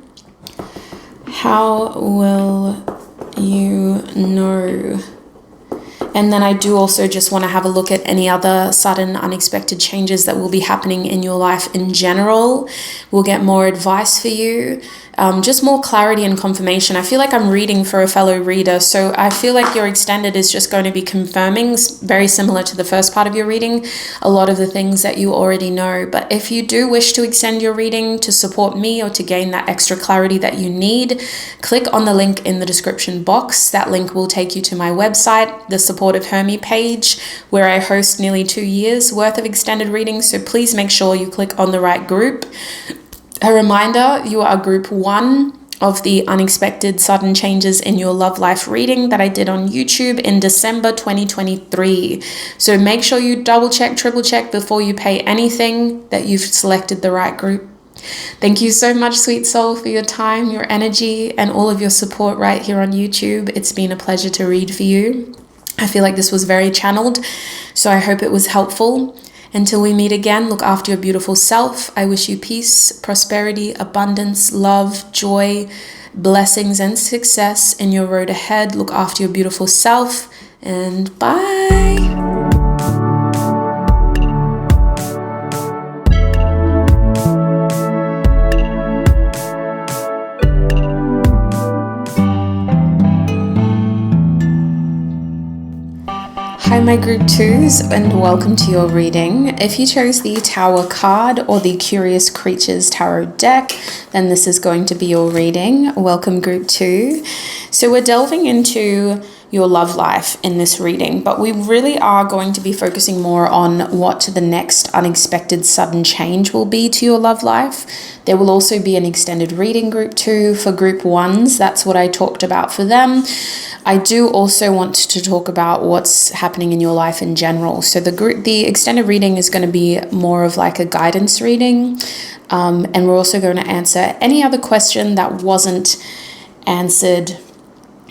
How will you know? And then I do also just want to have a look at any other sudden unexpected changes that will be happening in your life in general. We'll get more advice for you, just more clarity and confirmation. I feel like I'm reading for a fellow reader, so I feel like your extended is just going to be confirming, very similar to the first part of your reading, a lot of the things that you already know. But if you do wish to extend your reading to support me or to gain that extra clarity that you need, click on the link in the description box. That link will take you to my website, the Supportive Hermie page, where I host nearly 2 years worth of extended readings. So please make sure you click on the right group. A reminder, you are group 1 of the unexpected sudden changes in your love life reading that I did on YouTube in December 2023. So make sure you double check, triple check before you pay anything that you've selected the right group. Thank you so much, sweet soul, for your time, your energy, and all of your support right here on YouTube. It's been a pleasure to read for you. I feel like this was very channeled, so I hope it was helpful. Until we meet again, look after your beautiful self. I wish you peace, prosperity, abundance, love, joy, blessings, and success in your road ahead. Look after your beautiful self, and bye. Hi my group 2s, and welcome to your reading. If you chose the Tower card or the Curious Creatures Tarot deck, then this is going to be your reading. Welcome group 2. So we're delving into your love life in this reading, but we really are going to be focusing more on what the next unexpected sudden change will be to your love life. There will also be an extended reading group 2 for group 1s. That's what I talked about for them. I do also want to talk about what's happening in your life in general. So the extended reading is going to be more of like a guidance reading. And we're also going to answer any other question that wasn't answered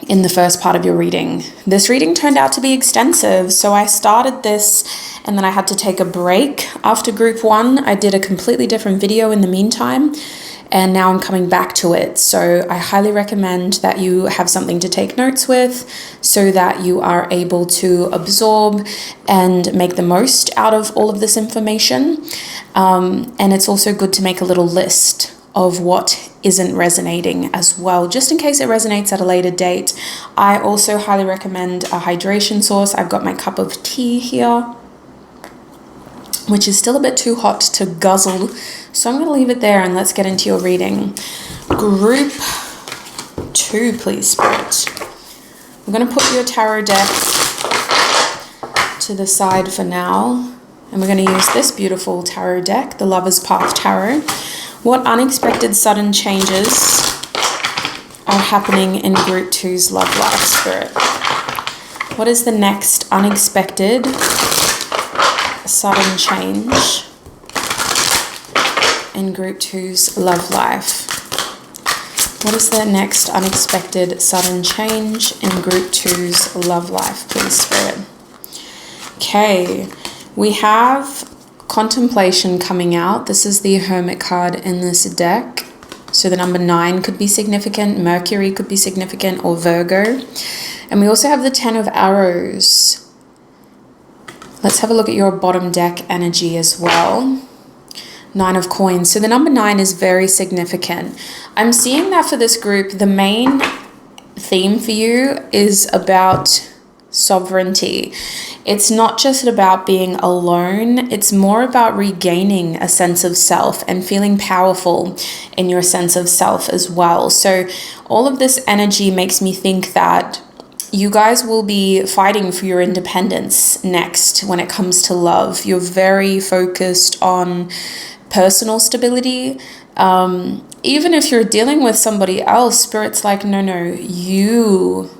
in the first part of your reading. This reading turned out to be extensive, so I started this and then I had to take a break after group 1. I did a completely different video in the meantime, and now I'm coming back to it. So I highly recommend that you have something to take notes with so that you are able to absorb and make the most out of all of this information. And it's also good to make a little list of what isn't resonating as well, just in case it resonates at a later date. I also highly recommend a hydration source. I've got my cup of tea here, which is still a bit too hot to guzzle, so I'm going to leave it there and let's get into your reading. Group 2, please, Spirit. I'm going to put your tarot deck to the side for now, and we're going to use this beautiful tarot deck, the Lover's Path Tarot. What unexpected sudden changes are happening in Group 2's love life, Spirit? What is the next unexpected sudden change in Group 2's love life? What is the next unexpected sudden change in Group 2's love life, please, Spirit? Okay, we have Contemplation coming out. This is the Hermit card in this deck. So the number 9 could be significant, Mercury could be significant, or Virgo. And we also have the 10 of Arrows. Let's have a look at your bottom deck energy as well. 9 of Coins. So the number 9 is very significant. I'm seeing that for this group, the main theme for you is about sovereignty. It's not just about being alone, it's more about regaining a sense of self and feeling powerful in your sense of self as well. So all of this energy makes me think that you guys will be fighting for your independence next when it comes to love. You're very focused on personal stability. Even if you're dealing with somebody else, Spirit's like, no, you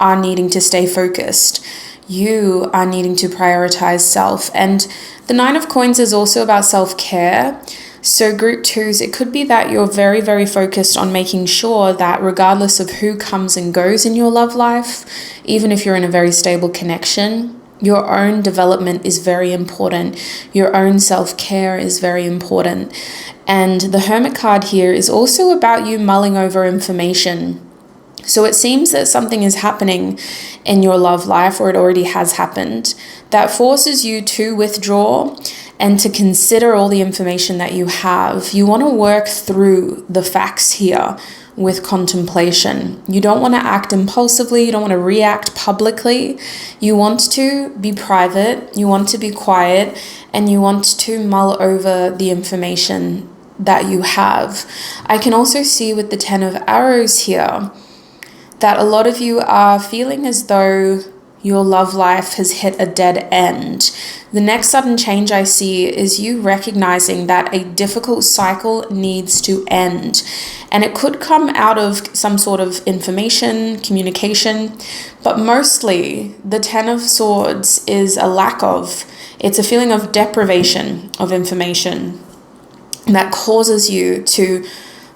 are needing to stay focused. You are needing to prioritize self. And the Nine of Coins is also about self-care. So group twos, it could be that you're very, very focused on making sure that regardless of who comes and goes in your love life, even if you're in a very stable connection, your own development is very important. Your own self-care is very important. And the Hermit card here is also about you mulling over information. So it seems that something is happening in your love life, or it already has happened, that forces you to withdraw and to consider all the information that you have. You want to work through the facts here with contemplation. You don't want to act impulsively. You don't want to react publicly. You want to be private. You want to be quiet, and you want to mull over the information that you have. I can also see with the 10 of Arrows here that a lot of you are feeling as though your love life has hit a dead end. The next sudden change I see is you recognizing that a difficult cycle needs to end. And it could come out of some sort of information, communication, but mostly the 10 of Swords is a lack of, it's a feeling of deprivation of information that causes you to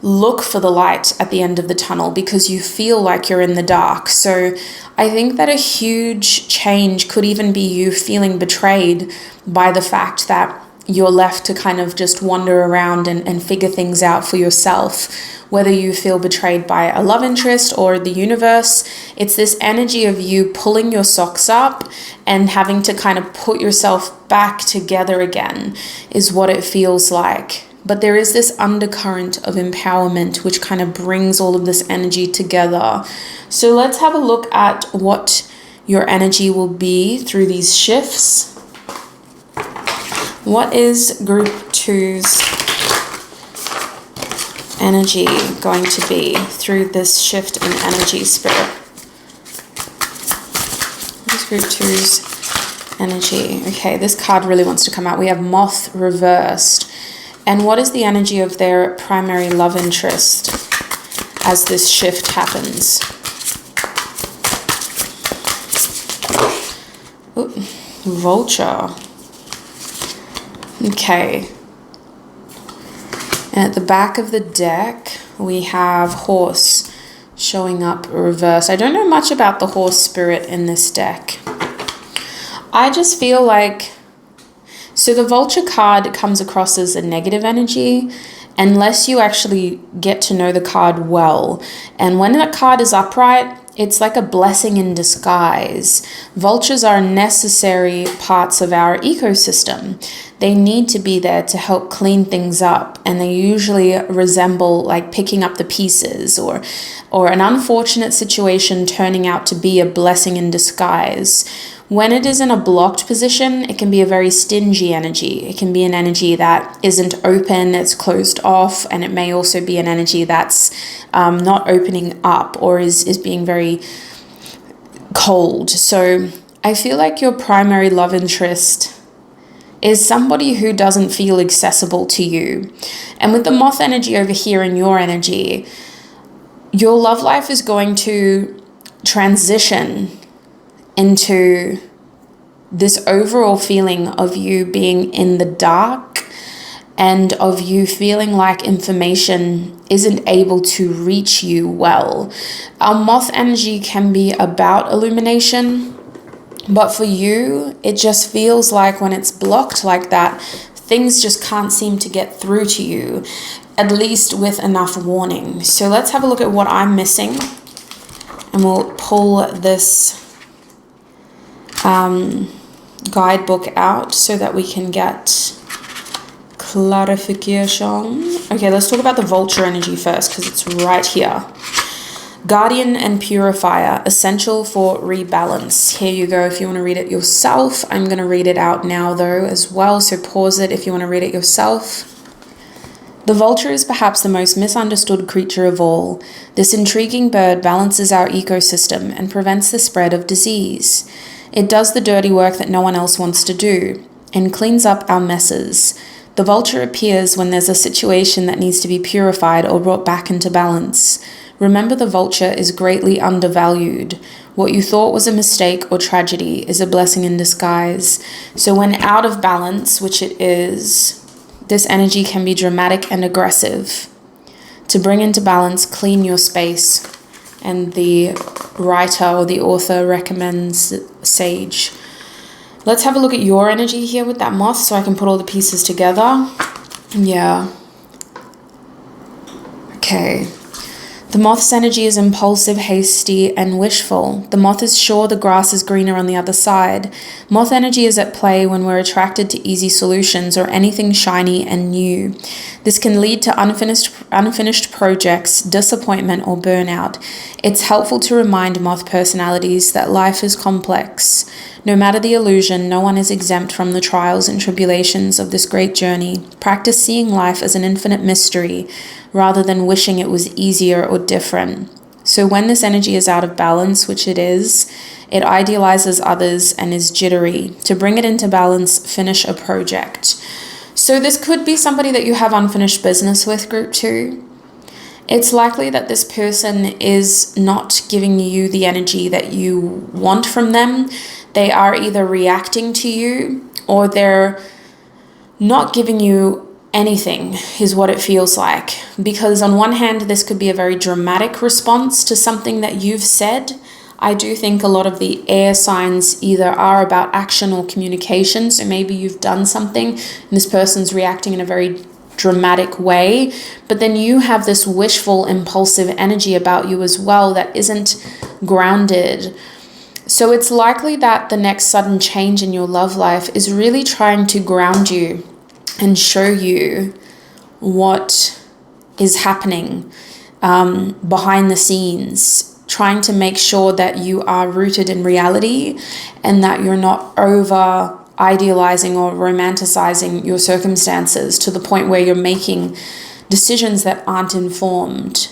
look for the light at the end of the tunnel because you feel like you're in the dark. So I think that a huge change could even be you feeling betrayed by the fact that you're left to kind of just wander around and figure things out for yourself. Whether you feel betrayed by a love interest or the universe, it's this energy of you pulling your socks up and having to kind of put yourself back together again is what it feels like. But there is this undercurrent of empowerment which kind of brings all of this energy together. So let's have a look at what your energy will be through these shifts. What is group 2's energy going to be through this shift in energy, Spirit? What is group 2's energy? Okay, this card really wants to come out. We have Moth reversed. And what is the energy of their primary love interest as this shift happens? Ooh, Vulture. Okay. And at the back of the deck, we have Horse showing up reverse. I don't know much about the Horse spirit in this deck. I just feel like, so the Vulture card comes across as a negative energy unless you actually get to know the card well. And when that card is upright, it's like a blessing in disguise. Vultures are necessary parts of our ecosystem. They need to be there to help clean things up, and they usually resemble like picking up the pieces or an unfortunate situation turning out to be a blessing in disguise. When it is in a blocked position, it can be a very stingy energy. It can be an energy that isn't open, it's closed off, and it may also be an energy that's not opening up or is being very cold. So I feel like your primary love interest is somebody who doesn't feel accessible to you. And with the Moth energy over here in your energy, your love life is going to transition into this overall feeling of you being in the dark and of you feeling like information isn't able to reach you well. Our Moth energy can be about illumination, but for you, it just feels like when it's blocked like that, things just can't seem to get through to you, at least with enough warning. So let's have a look at what I'm missing, and we'll pull this guidebook out so that we can get clarification. Okay, let's talk about the Vulture energy first because it's right here. Guardian and Purifier, essential for rebalance. Here you go if you want to read it yourself. I'm going to read it out now though as well, so pause it if you want to read it yourself. The vulture is perhaps the most misunderstood creature of all. This intriguing bird balances our ecosystem and prevents the spread of disease. It does the dirty work that no one else wants to do and cleans up our messes. The vulture appears when there's a situation that needs to be purified or brought back into balance. Remember, the vulture is greatly undervalued. What you thought was a mistake or tragedy is a blessing in disguise. So when out of balance, which it is, this energy can be dramatic and aggressive. To bring into balance, clean your space. And the writer or the author recommends sage. Let's have a look at your energy here with that moth so I can put all the pieces together. Yeah. Okay. The moth's energy is impulsive, hasty, and wishful. The moth is sure the grass is greener on the other side. Moth energy is at play when we're attracted to easy solutions or anything shiny and new. This can lead to unfinished projects, disappointment, or burnout. It's helpful to remind moth personalities that life is complex. No matter the illusion, no one is exempt from the trials and tribulations of this great journey. Practice seeing life as an infinite mystery, rather than wishing it was easier or different. So when this energy is out of balance, which it is, it idealizes others and is jittery. To bring it into balance, finish a project. So this could be somebody that you have unfinished business with, group 2. It's likely that this person is not giving you the energy that you want from them. They are either reacting to you or they're not giving you anything, is what it feels like. Because on one hand, this could be a very dramatic response to something that you've said. I do think a lot of the air signs either are about action or communication. So maybe you've done something and this person's reacting in a very dramatic way, but then you have this wishful, impulsive energy about you as well that isn't grounded. So it's likely that the next sudden change in your love life is really trying to ground you and show you what is happening behind the scenes, trying to make sure that you are rooted in reality and that you're not over idealizing or romanticizing your circumstances to the point where you're making decisions that aren't informed.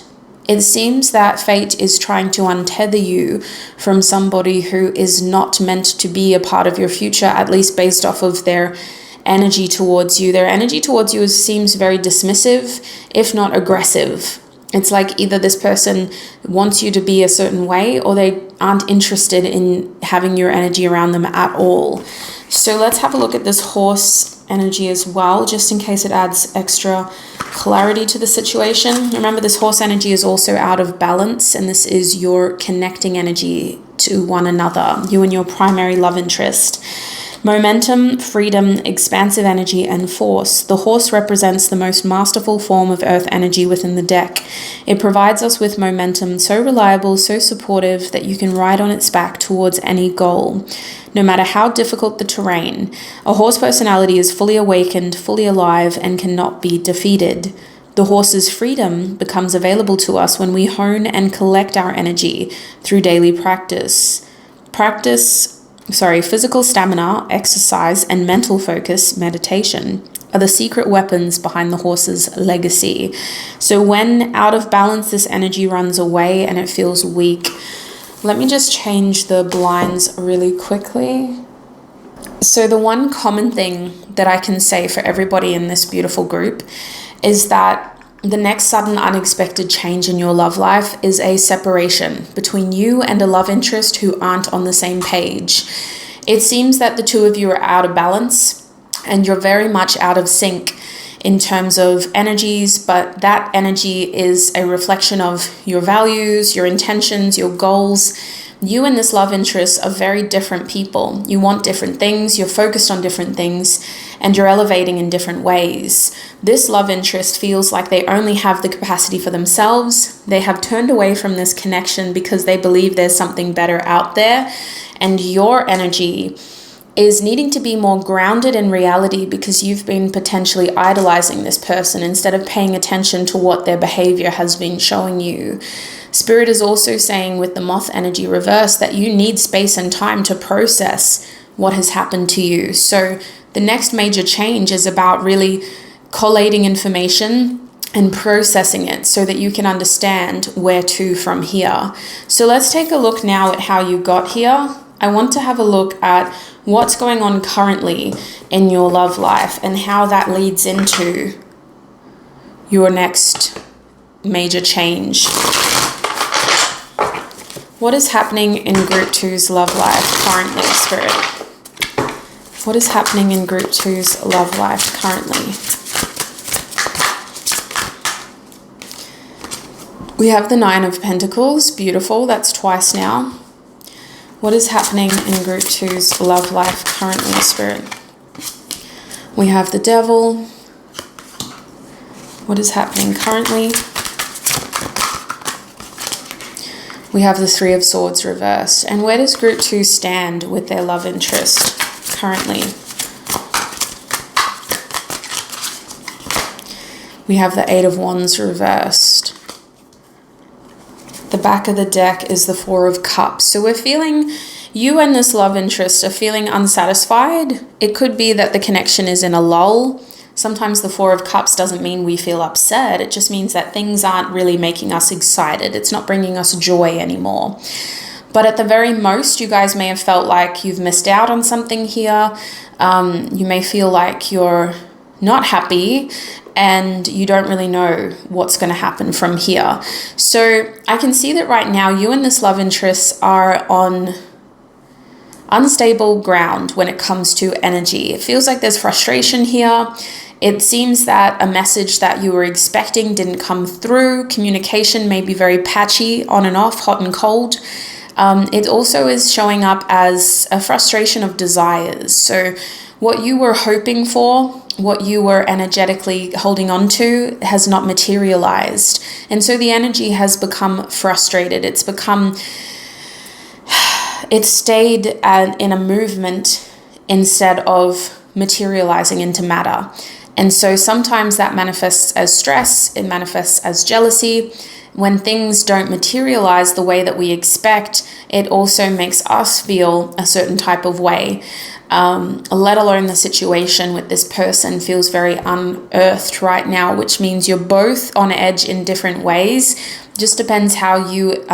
It seems that fate is trying to untether you from somebody who is not meant to be a part of your future, at least based off of their energy towards you. Their energy towards you seems very dismissive, if not aggressive. It's like either this person wants you to be a certain way or they aren't interested in having your energy around them at all. So let's have a look at this horse energy as well, just in case it adds extra clarity to the situation. Remember, this horse energy is also out of balance, and this is your connecting energy to one another, you and your primary love interest. Momentum, freedom, expansive energy, and force. The horse represents the most masterful form of earth energy within the deck. It provides us with momentum so reliable, so supportive that you can ride on its back towards any goal, no matter how difficult the terrain. A horse personality is fully awakened, fully alive, and cannot be defeated. The horse's freedom becomes available to us when we hone and collect our energy through daily practice. Physical stamina, exercise, and mental focus, meditation, are the secret weapons behind the horse's legacy. So when out of balance, this energy runs away and it feels weak. Let me just change the blinds really quickly. So the one common thing that I can say for everybody in this beautiful group is that the next sudden unexpected change in your love life is a separation between you and a love interest who aren't on the same page. It seems that the two of you are out of balance and you're very much out of sync in terms of energies, but that energy is a reflection of your values, your intentions, your goals. You and this love interest are very different people. You want different things, you're focused on different things, and you're elevating in different ways. This love interest feels like they only have the capacity for themselves. They have turned away from this connection because they believe there's something better out there, and your energy is needing to be more grounded in reality because you've been potentially idolizing this person instead of paying attention to what their behavior has been showing you. Spirit is also saying with the moth energy reverse that you need space and time to process what has happened to you. So the next major change is about really collating information and processing it so that you can understand where to from here. So let's take a look now at how you got here. I want to have a look at what's going on currently in your love life and how that leads into your next major change. What is happening in Group 2's love life currently, Spirit? What is happening in Group 2's love life currently? We have the Nine of Pentacles. Beautiful. That's twice now. What is happening in Group 2's love life currently, Spirit? We have the Devil. What is happening currently? We have the Three of Swords reversed. And where does Group 2 stand with their love interest currently? We have the Eight of Wands reversed. The back of the deck is the Four of Cups. So we're feeling, you and this love interest are feeling unsatisfied. It could be that the connection is in a lull. Sometimes the Four of Cups doesn't mean we feel upset. It just means that things aren't really making us excited. It's not bringing us joy anymore. But at the very most, you guys may have felt like you've missed out on something here. You may feel like you're not happy and you don't really know what's going to happen from here. So I can see that right now you and this love interest are on unstable ground when it comes to energy. It feels like there's frustration here. It seems that a message that you were expecting didn't come through. Communication may be very patchy, on and off, hot and cold. It also is showing up as a frustration of desires. So what you were hoping for, what you were energetically holding on to has not materialized. And so the energy has become frustrated. It's stayed in a movement instead of materializing into matter. And so sometimes that manifests as stress, it manifests as jealousy. When things don't materialize the way that we expect, it also makes us feel a certain type of way. Let alone the situation with this person feels very unearthed right now, which means you're both on edge in different ways. Just depends how you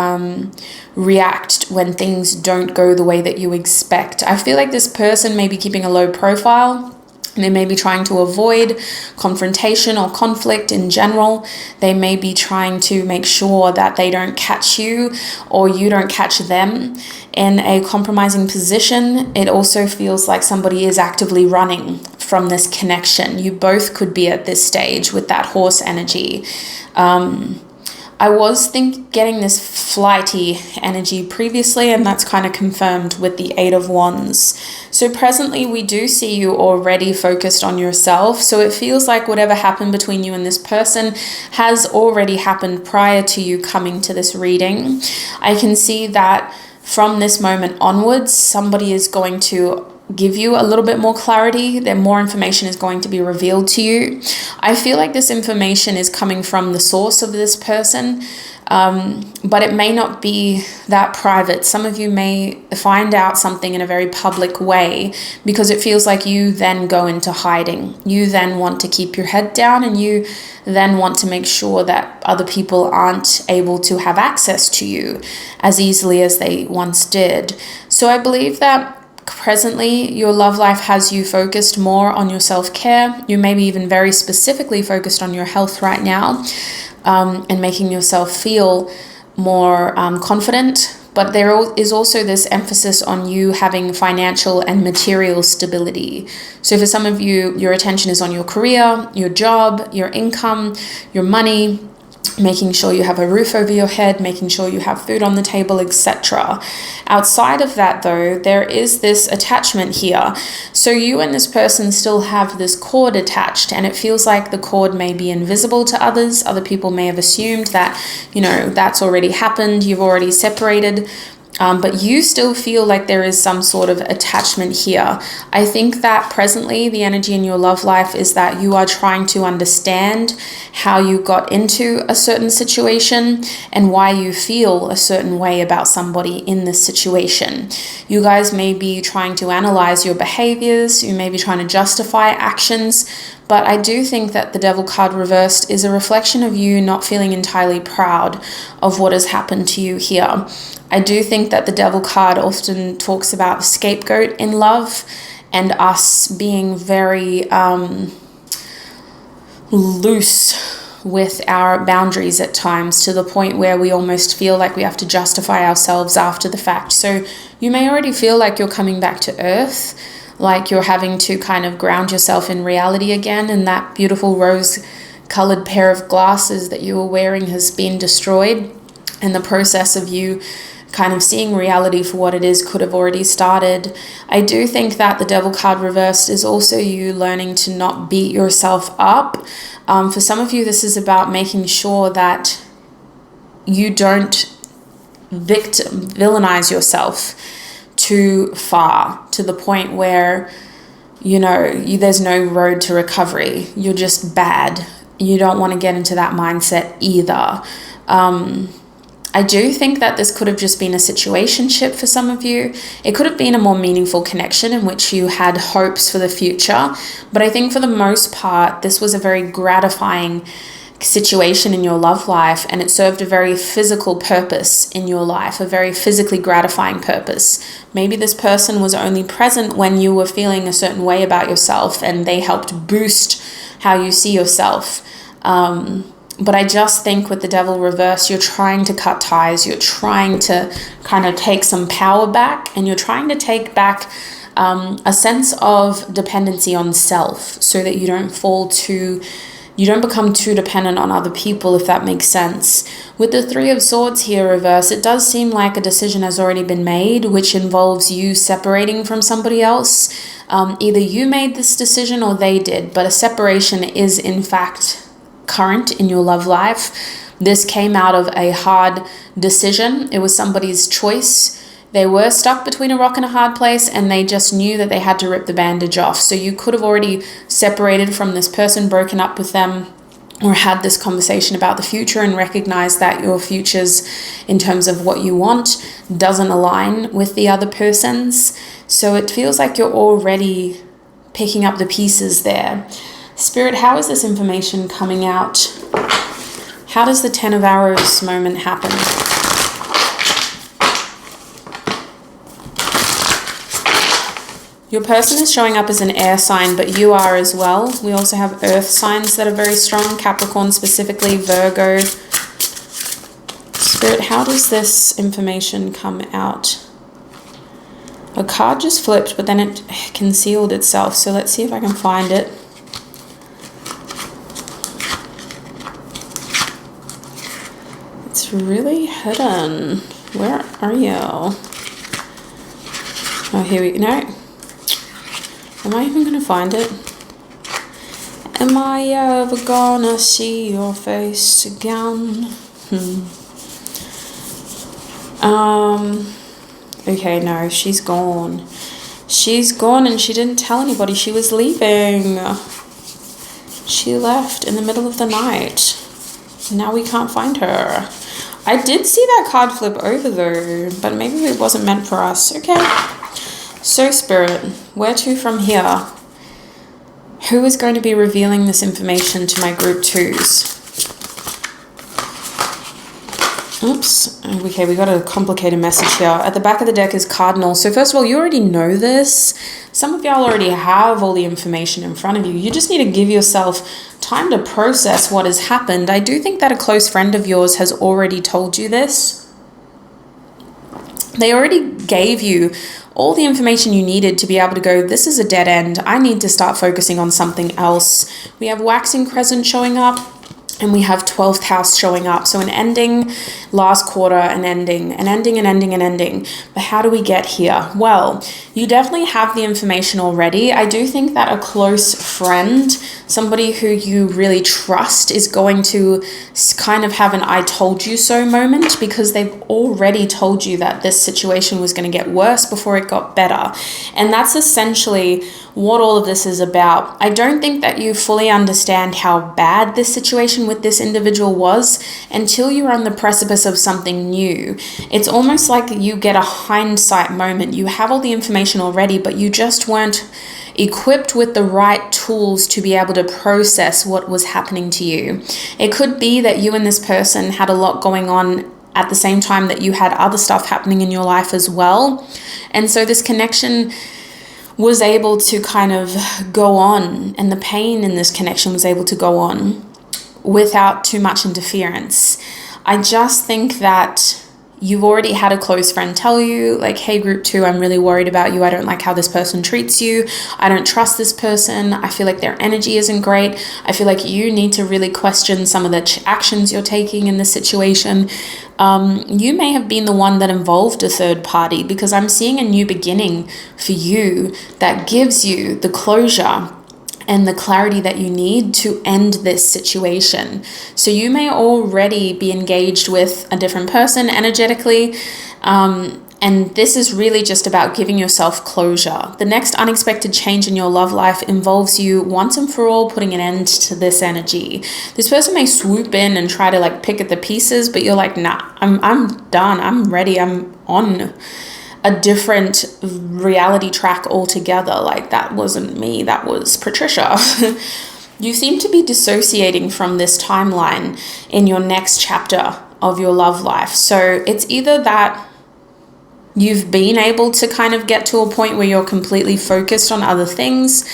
react when things don't go the way that you expect. I feel like this person may be keeping a low profile. They may be trying to avoid confrontation or conflict in general. They may be trying to make sure that they don't catch you or you don't catch them in a compromising position. It also feels like somebody is actively running from this connection. You both could be at this stage with that horse energy. I was getting this flighty energy previously, and that's kind of confirmed with the Eight of Wands. So presently we do see you already focused on yourself. So it feels like whatever happened between you and this person has already happened prior to you coming to this reading. I can see that from this moment onwards, somebody is going to give you a little bit more clarity, that more information is going to be revealed to you. I feel like this information is coming from the source of this person, but it may not be that private. Some of you may find out something in a very public way because it feels like you then go into hiding. You then want to keep your head down and you then want to make sure that other people aren't able to have access to you as easily as they once did. So I believe that presently your love life has you focused more on your self-care. You may be even very specifically focused on your health right now, and making yourself feel more confident. But there is also this emphasis on you having financial and material stability. So for some of you, your attention is on your career, your job, your income, your money, making sure you have a roof over your head, making sure you have food on the table, etc. Outside of that, though, there is this attachment here. So you and this person still have this cord attached, and it feels like the cord may be invisible to others. Other people may have assumed that, that's already happened. You've already separated. but you still feel like there is some sort of attachment here. I think that presently the energy in your love life is that you are trying to understand how you got into a certain situation and why you feel a certain way about somebody in this situation. You guys may be trying to analyze your behaviors, you may be trying to justify actions, but I do think that the Devil card reversed is a reflection of you not feeling entirely proud of what has happened to you here. I do think that the Devil card often talks about the scapegoat in love and us being very loose with our boundaries at times, to the point where we almost feel like we have to justify ourselves after the fact. So you may already feel like you're coming back to earth, like you're having to kind of ground yourself in reality again, and that beautiful rose-colored pair of glasses that you were wearing has been destroyed, and the process of you kind of seeing reality for what it is could have already started. I do think that the Devil card reversed is also you learning to not beat yourself up. For some of you, this is about making sure that you don't villainize yourself too far, to the point where, there's no road to recovery. You're just bad. You don't want to get into that mindset either. I do think that this could have just been a situationship for some of you. It could have been a more meaningful connection in which you had hopes for the future. But I think for the most part, this was a very gratifying situation in your love life, and it served a very physical purpose in your life, a very physically gratifying purpose. Maybe this person was only present when you were feeling a certain way about yourself, and they helped boost how you see yourself. But I just think with the Devil reverse, you're trying to cut ties, you're trying to kind of take some power back, and you're trying to take back a sense of dependency on self, so that you don't become too dependent on other people, if that makes sense. With the Three of Swords here reverse, it does seem like a decision has already been made, which involves you separating from somebody else. Either you made this decision or they did, but a separation is in fact current in your love life. This came out of a hard decision. It was somebody's choice. They were stuck between a rock and a hard place, and they just knew that they had to rip the bandage off. So you could have already separated from this person, broken up with them, or had this conversation about the future and recognized that your futures in terms of what you want doesn't align with the other person's. So it feels like you're already picking up the pieces there. Spirit, how is this information coming out? How does the 10 of Arrows moment happen? Your person is showing up as an air sign, but you are as well. We also have earth signs that are very strong, Capricorn specifically, Virgo. Spirit, how does this information come out? A card just flipped, but then it concealed itself. So let's see if I can find it. It's really hidden. Where are you? Oh, here we go. No. Am I even going to find it? Am I ever gonna see your face again? Okay, no, she's gone. She's gone, and she didn't tell anybody she was leaving. She left in the middle of the night. Now we can't find her. I did see that card flip over though, but maybe it wasn't meant for us. Okay. So Spirit, where to from here? Who is going to be revealing this information to my group 2s? Oops. Okay, we got a complicated message here. At the back of the deck is Cardinal. So first of all, you already know this. Some of y'all already have all the information in front of you. You just need to give yourself time to process what has happened. I do think that a close friend of yours has already told you this. They already gave you all the information you needed to be able to go, this is a dead end. I need to start focusing on something else. We have Waxing Crescent showing up. and we have 12th house showing up. So an ending, last quarter, an ending, an ending, an ending, an ending. But how do we get here? Well, you definitely have the information already. I do think that a close friend, somebody who you really trust, is going to kind of have an I told you so moment, because they've already told you that this situation was going to get worse before it got better. And that's essentially what all of this is about. I don't think that you fully understand how bad this situation with this individual was until you're on the precipice of something new. It's almost like you get a hindsight moment. You have all the information already, but you just weren't equipped with the right tools to be able to process what was happening to you. It could be that you and this person had a lot going on at the same time that you had other stuff happening in your life as well. And so this connection was able to kind of go on, and the pain in this connection was able to go on without too much interference. I just think that you've already had a close friend tell you, like, hey, group 2, I'm really worried about you. I don't like how this person treats you. I don't trust this person. I feel like their energy isn't great. I feel like you need to really question some of the actions you're taking in this situation. You may have been the one that involved a third party, because I'm seeing a new beginning for you that gives you the closure and the clarity that you need to end this situation. So you may already be engaged with a different person energetically, and this is really just about giving yourself closure. The next unexpected change in your love life involves you once and for all putting an end to this energy. This person may swoop in and try to like pick at the pieces, but you're like, nah, I'm done. I'm ready. I'm on a different reality track altogether. Like, that wasn't me. That was Patricia. You seem to be dissociating from this timeline in your next chapter of your love life. So it's either that you've been able to kind of get to a point where you're completely focused on other things,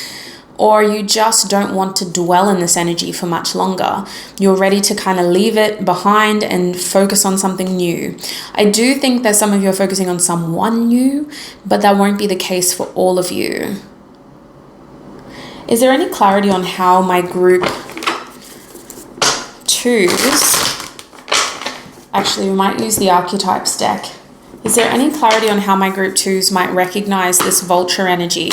or you just don't want to dwell in this energy for much longer. You're ready to kind of leave it behind and focus on something new. I do think that some of you are focusing on someone new, but that won't be the case for all of you. Is there any clarity on how my group 2s, actually we might use the archetypes deck. Is there any clarity on how my group 2s might recognize this vulture energy?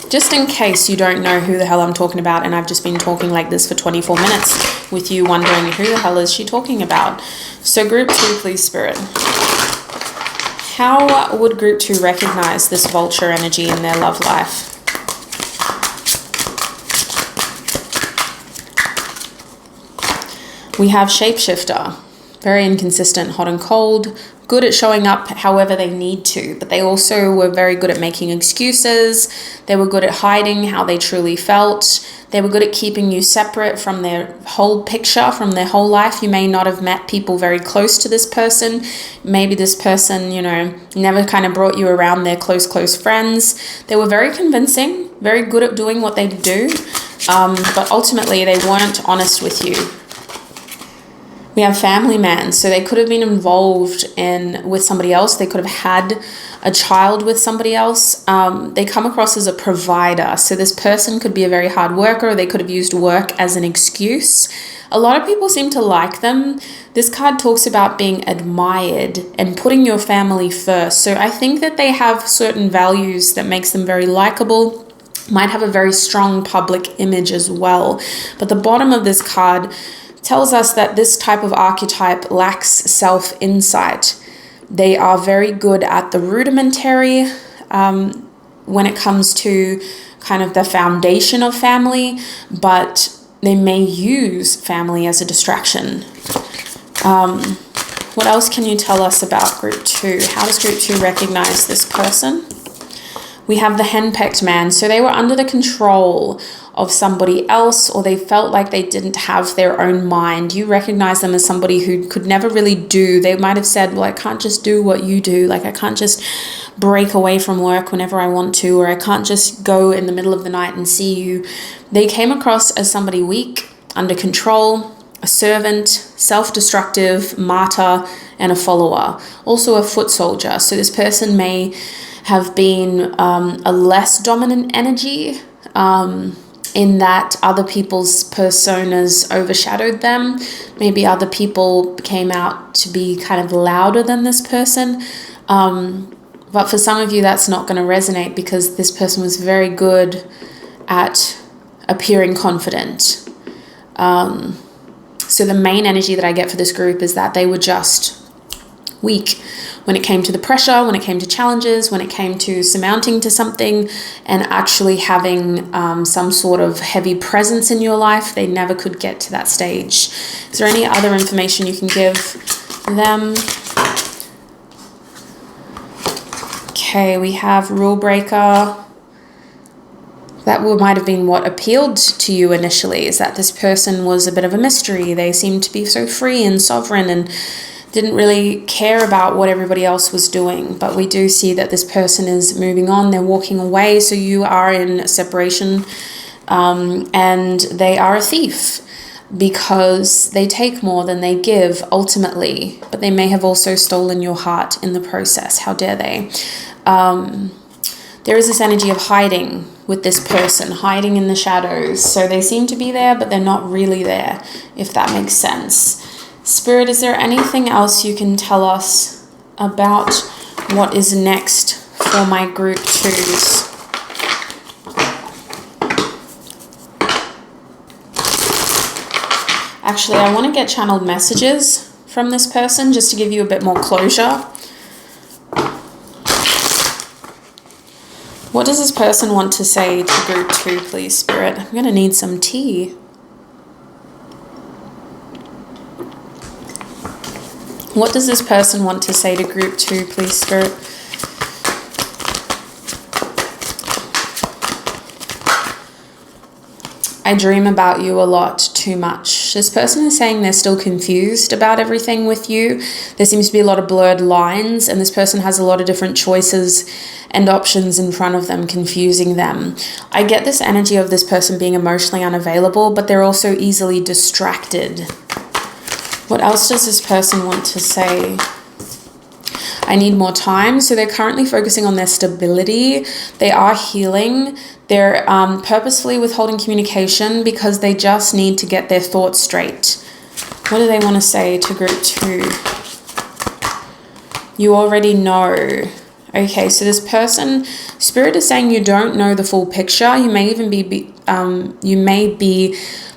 Just in case you don't know who the hell I'm talking about, and I've just been talking like this for 24 minutes with you wondering who the hell is she talking about. So group 2, please, Spirit. How would group 2 recognize this vulture energy in their love life? We have shapeshifter. Very inconsistent, hot and cold, good at showing up however they need to, but they also were very good at making excuses. They were good at hiding how they truly felt. They were good at keeping you separate from their whole picture, from their whole life. You may not have met people very close to this person. Maybe this person, never kind of brought you around their close friends. They were very convincing, very good at doing what they do, but ultimately they weren't honest with you. We have family man, so they could have been involved with somebody else. They could have had a child with somebody else. They come across as a provider. So this person could be a very hard worker. They could have used work as an excuse. A lot of people seem to like them. This card talks about being admired and putting your family first. So I think that they have certain values that makes them very likable. Might have a very strong public image as well. But the bottom of this card tells us that this type of archetype lacks self-insight. They are very good at the rudimentary when it comes to kind of the foundation of family, but they may use family as a distraction. What else can you tell us about group 2? How does group 2 recognize this person? We have the henpecked man. So they were under the control of somebody else, or they felt like they didn't have their own mind. You recognize them as somebody who could never really do. They might have said, well, I can't just do what you do. Like, I can't just break away from work whenever I want to, or I can't just go in the middle of the night and see you. They came across as somebody weak, under control, a servant, self-destructive, martyr, and a follower. Also a foot soldier. So this person may have been a less dominant energy, in that other people's personas overshadowed them. Maybe other people came out to be kind of louder than this person. But for some of you, that's not going to resonate because this person was very good at appearing confident. So the main energy that I get for this group is that they were just weak when it came to the pressure, when it came to challenges, when it came to surmounting to something and actually having some sort of heavy presence in your life. They never could get to that stage. Is there any other information you can give them? Okay, we have rule breaker. That might have been what appealed to you initially, is that this person was a bit of a mystery. They seemed to be so free and sovereign and didn't really care about what everybody else was doing. But we do see that this person is moving on. They're walking away. So you are in separation, and they are a thief because they take more than they give ultimately. But they may have also stolen your heart in the process. How dare they? There is this energy of hiding with this person, hiding in the shadows. So they seem to be there, but they're not really there, if that makes sense. Spirit, is there anything else you can tell us about what is next for my group 2s? Actually, I want to get channeled messages from this person just to give you a bit more closure. What does this person want to say to group 2, please, Spirit? I'm going to need some tea. What does this person want to say to group 2, please, Spirit? I dream about you a lot, too much. This person is saying they're still confused about everything with you. There seems to be a lot of blurred lines, and this person has a lot of different choices and options in front of them, confusing them. I get this energy of this person being emotionally unavailable, but they're also easily distracted. What else does this person want to say? I need more time. So they're currently focusing on their stability. They are healing. They're purposefully withholding communication because they just need to get their thoughts straight. What do they want to say to group 2? You already know. Okay, so this person, Spirit is saying you don't know the full picture. You may even be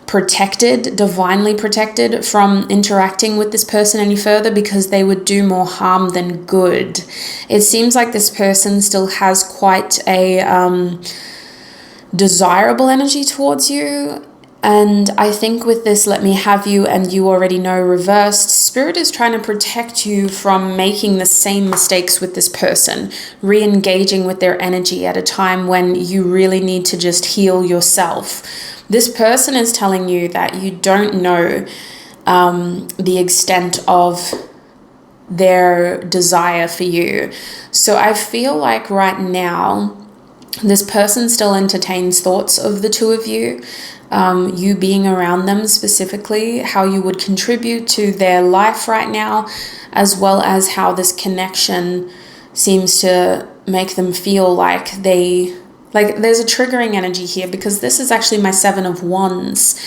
protected, divinely protected from interacting with this person any further because they would do more harm than good. It seems like this person still has quite a desirable energy towards you. And I think with this let me have you and you already know reversed, Spirit is trying to protect you from making the same mistakes with this person, re-engaging with their energy at a time when you really need to just heal yourself. This person is telling you that you don't know the extent of their desire for you. So I feel like right now, this person still entertains thoughts of the two of you, you being around them specifically, how you would contribute to their life right now, as well as how this connection seems to make them feel like there's a triggering energy here because this is actually my 7 of Wands.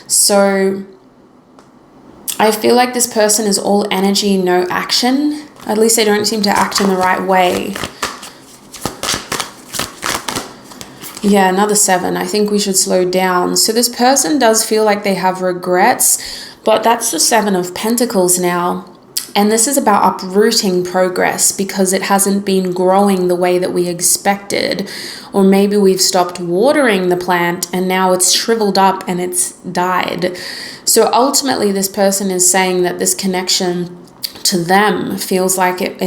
So I feel like this person is all energy, no action. At least they don't seem to act in the right way. Yeah, another 7. I think we should slow down. So this person does feel like they have regrets, but that's the 7 of Pentacles now. And this is about uprooting progress because it hasn't been growing the way that we expected. Or maybe we've stopped watering the plant and now it's shriveled up and it's died. So ultimately this person is saying that this connection to them feels like it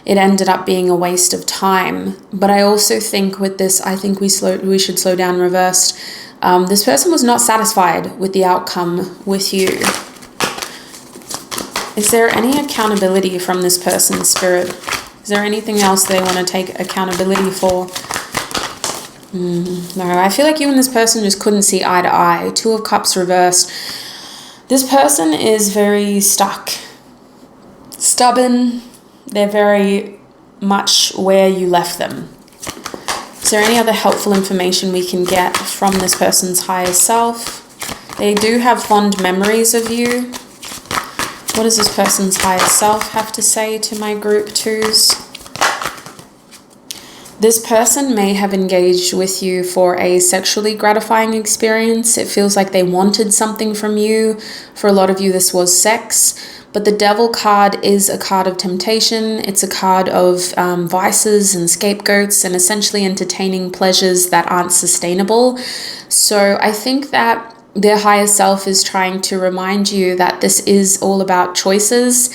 ended up being a waste of time. But I also think with this, I think we should slow down reversed. This person was not satisfied with the outcome with you. Is there any accountability from this person, Spirit? Is there anything else they want to take accountability for? No, I feel like you and this person just couldn't see eye to eye. 2 of Cups reversed. This person is very stuck, stubborn. They're very much where you left them. Is there any other helpful information we can get from this person's higher self? They do have fond memories of you. What does this person's higher self have to say to my group 2s? This person may have engaged with you for a sexually gratifying experience. It feels like they wanted something from you. For a lot of you, this was sex. But the Devil card is a card of temptation. It's a card of vices and scapegoats and essentially entertaining pleasures that aren't sustainable. So I think that their higher self is trying to remind you that this is all about choices.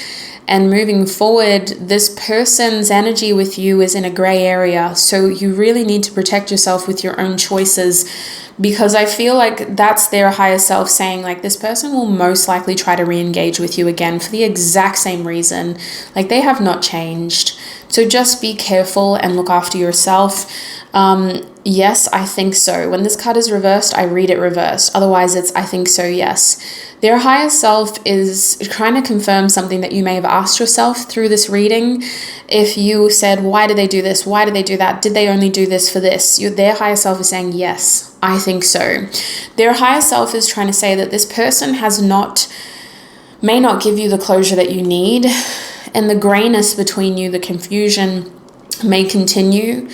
And moving forward, this person's energy with you is in a gray area. So you really need to protect yourself with your own choices, because I feel like that's their higher self saying, like, this person will most likely try to re-engage with you again for the exact same reason. Like, they have not changed. So just be careful and look after yourself. Yes, I think so. When this card is reversed, I read it reversed. Otherwise, it's I think so, yes. Their higher self is trying to confirm something that you may have asked yourself through this reading. If you said, why did they do this? Why did they do that? Did they only do this for this? Their higher self is saying, yes, I think so. Their higher self is trying to say that this person may not give you the closure that you need, and the grayness between you, the confusion, may continue.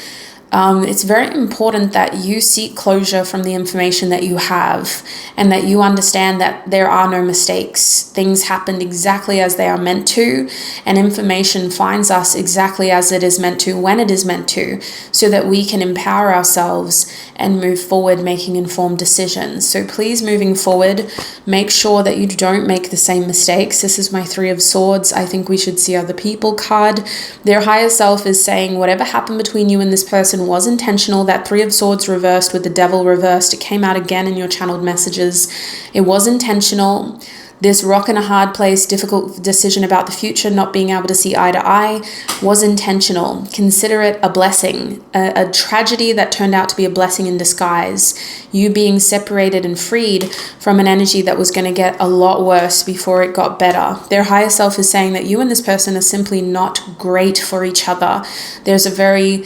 It's very important that you seek closure from the information that you have, and that you understand that there are no mistakes. Things happened exactly as they are meant to, and information finds us exactly as it is meant to, when it is meant to, so that we can empower ourselves and move forward making informed decisions. So please, moving forward, make sure that you don't make the same mistakes. This is my 3 of Swords. I think we should see other people card. Their higher self is saying whatever happened between you and this person was intentional. That 3 of Swords reversed with the Devil reversed, it came out again in your channeled messages. It was intentional. This rock in a hard place, difficult decision about the future, not being able to see eye to eye, was intentional. Consider it a blessing, a tragedy that turned out to be a blessing in disguise. You being separated and freed from an energy that was going to get a lot worse before it got better. Their higher self is saying that you and this person are simply not great for each other. There's a very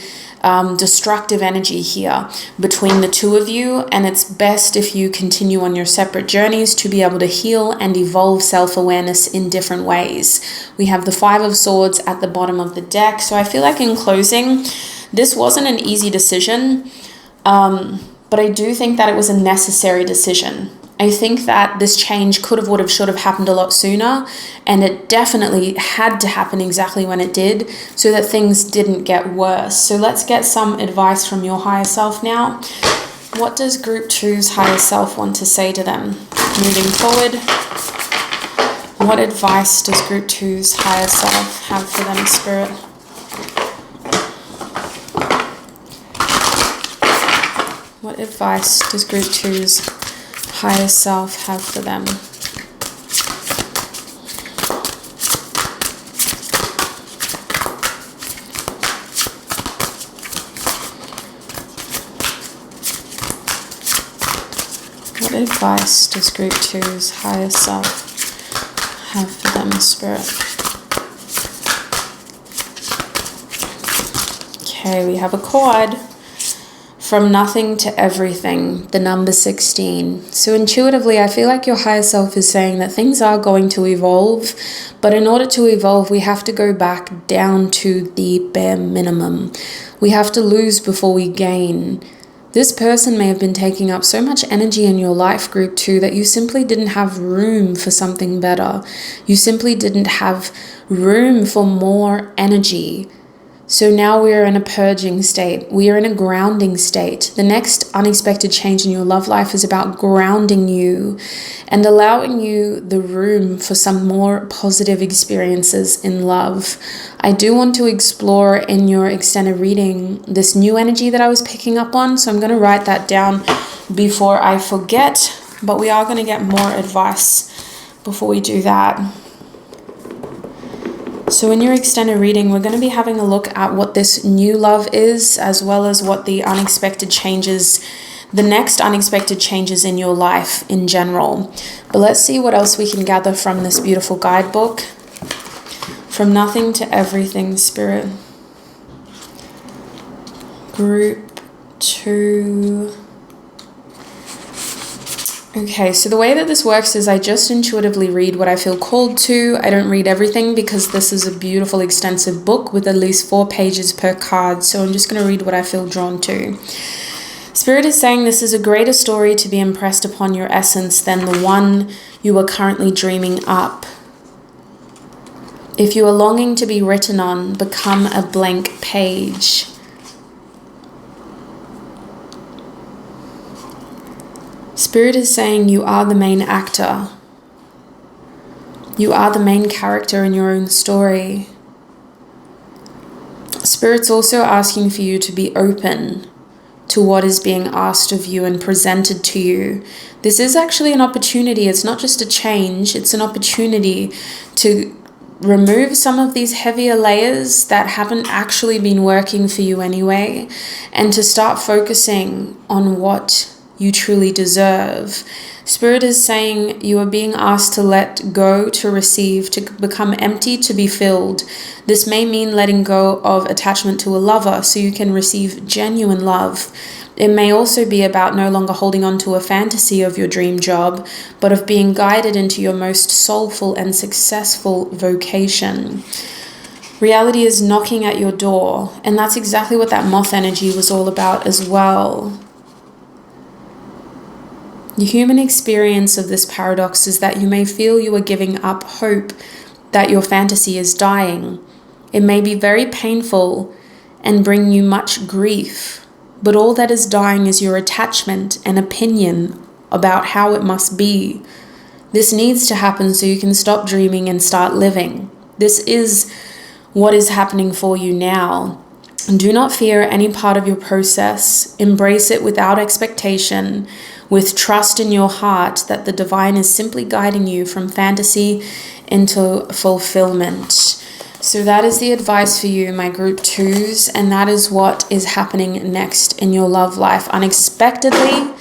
destructive energy here between the 2 of you, and it's best if you continue on your separate journeys to be able to heal and evolve self-awareness in different ways. We have the 5 of Swords at the bottom of the deck, so I feel like in closing, this wasn't an easy decision, but I do think that it was a necessary decision. I think that this change could have, would have, should have happened a lot sooner, and it definitely had to happen exactly when it did so that things didn't get worse. So let's get some advice from your higher self now. What does group 2's higher self want to say to them moving forward? What advice does group 2's higher self have for them, Spirit? What advice does group 2's higher self have for them? What advice does group 2's higher self have for them, Spirit? Okay, we have a cord. From nothing to everything, the number 16. So intuitively, I feel like your higher self is saying that things are going to evolve, but in order to evolve, we have to go back down to the bare minimum. We have to lose before we gain. This person may have been taking up so much energy in your life, group 2, that you simply didn't have room for something better. You simply didn't have room for more energy. So now we are in a purging state. We are in a grounding state. The next unexpected change in your love life is about grounding you and allowing you the room for some more positive experiences in love. I do want to explore in your extended reading this new energy that I was picking up on. So I'm going to write that down before I forget, but we are going to get more advice before we do that. So in your extended reading, we're going to be having a look at what this new love is, as well as what the unexpected changes, the next unexpected changes in your life in general. But let's see what else we can gather from this beautiful guidebook. From nothing to everything, Spirit. Group 2. Okay, so the way that this works is I just intuitively read what I feel called to. I don't read everything because this is a beautiful extensive book with at least 4 pages per card. So I'm just going to read what I feel drawn to. Spirit is saying this is a greater story to be impressed upon your essence than the one you are currently dreaming up. If you are longing to be written on, become a blank page. Spirit is saying you are the main actor. You are the main character in your own story. Spirit's also asking for you to be open to what is being asked of you and presented to you. This is actually an opportunity. It's not just a change. It's an opportunity to remove some of these heavier layers that haven't actually been working for you anyway, and to start focusing on what you truly deserve. Spirit is saying you are being asked to let go, to receive, to become empty, to be filled. This may mean letting go of attachment to a lover so you can receive genuine love. It may also be about no longer holding on to a fantasy of your dream job, but of being guided into your most soulful and successful vocation. Reality is knocking at your door, and that's exactly what that moth energy was all about as well. The human experience of this paradox is that you may feel you are giving up hope, that your fantasy is dying. It may be very painful and bring you much grief, but all that is dying is your attachment and opinion about how it must be. This needs to happen so you can stop dreaming and start living. This is what is happening for you now. Do not fear any part of your process. Embrace it without expectation, with trust in your heart that the divine is simply guiding you from fantasy into fulfillment. So that is the advice for you, my group 2s, and that is what is happening next in your love life unexpectedly,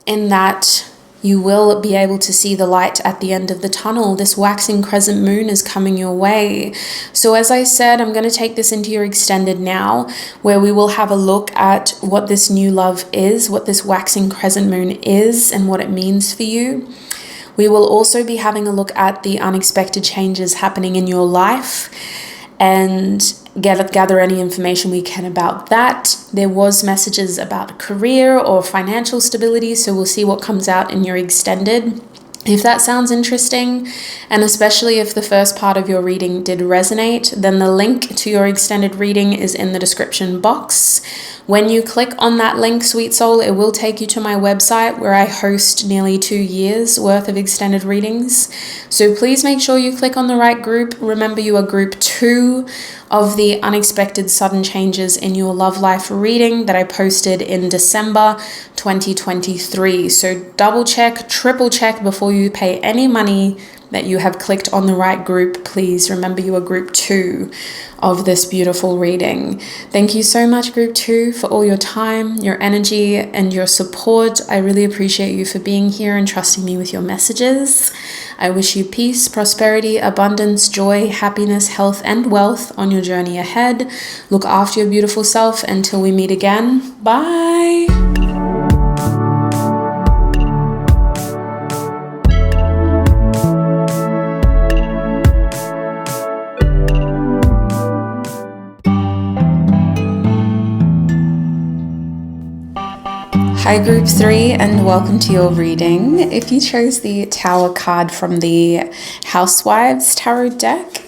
in that you will be able to see the light at the end of the tunnel. This waxing crescent moon is coming your way. So as I said, I'm going to take this into your extended now, where we will have a look at what this new love is, what this waxing crescent moon is, and what it means for you. We will also be having a look at the unexpected changes happening in your life and gather any information we can about that. There was messages about career or financial stability, so we'll see what comes out in your extended. If that sounds interesting, and especially if the first part of your reading did resonate, then the link to your extended reading is in the description box. When you click on that link, sweet soul, it will take you to my website where I host nearly 2 years worth of extended readings. So please make sure you click on the right group. Remember, you are group 2 of the unexpected sudden changes in your love life reading that I posted in December 2023. So double check, triple check before you pay any money that you have clicked on the right group. Please remember you are group 2 of this beautiful reading. Thank you so much, group 2, for all your time, your energy, and your support. I really appreciate you for being here and trusting me with your messages. I wish you peace, prosperity, abundance, joy, happiness, health, and wealth on your journey ahead. Look after your beautiful self until we meet again. Bye. Hi group 3, and welcome to your reading. If you chose the Tower card from the Housewives Tarot deck,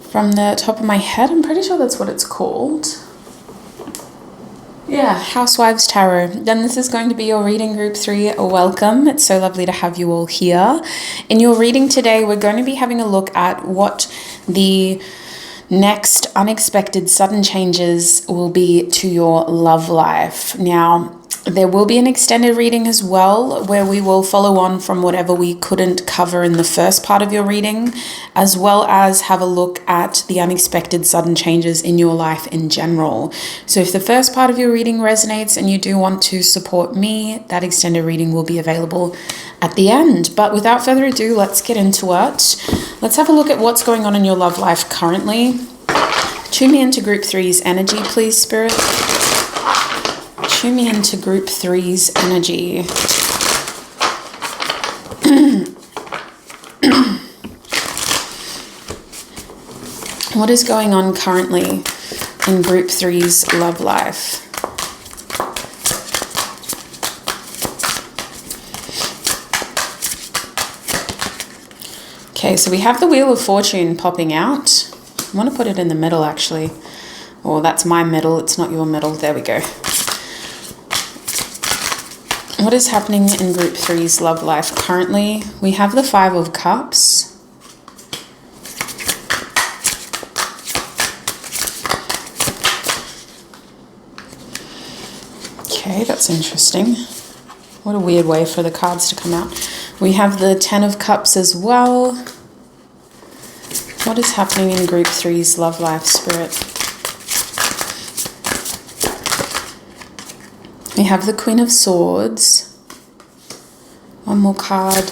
from the top of my head, I'm pretty sure that's what it's called. Yeah, Housewives Tarot. Then this is going to be your reading, group 3. Welcome. It's so lovely to have you all here. In your reading today, we're going to be having a look at what the next unexpected sudden changes will be to your love life. Now, there will be an extended reading as well, where we will follow on from whatever we couldn't cover in the first part of your reading, as well as have a look at the unexpected sudden changes in your life in general. So if the first part of your reading resonates and you do want to support me, that extended reading will be available at the end. But without further ado, let's get into it. Let's have a look at what's going on in your love life currently. Tune me into group 3's energy, please, Spirit. tune me into group 3's energy. What is going on currently in group 3's love life? Okay, so we have the Wheel of Fortune popping out. I want to put it in the middle, actually. Oh, that's my middle. It's not your middle. There we go. What is happening in group 3's love life currently? We have the 5 of Cups. Okay, that's interesting. What a weird way for the cards to come out. We have the 10 of Cups as well. What is happening in group 3's love life, Spirit? We have the Queen of Swords. One more card.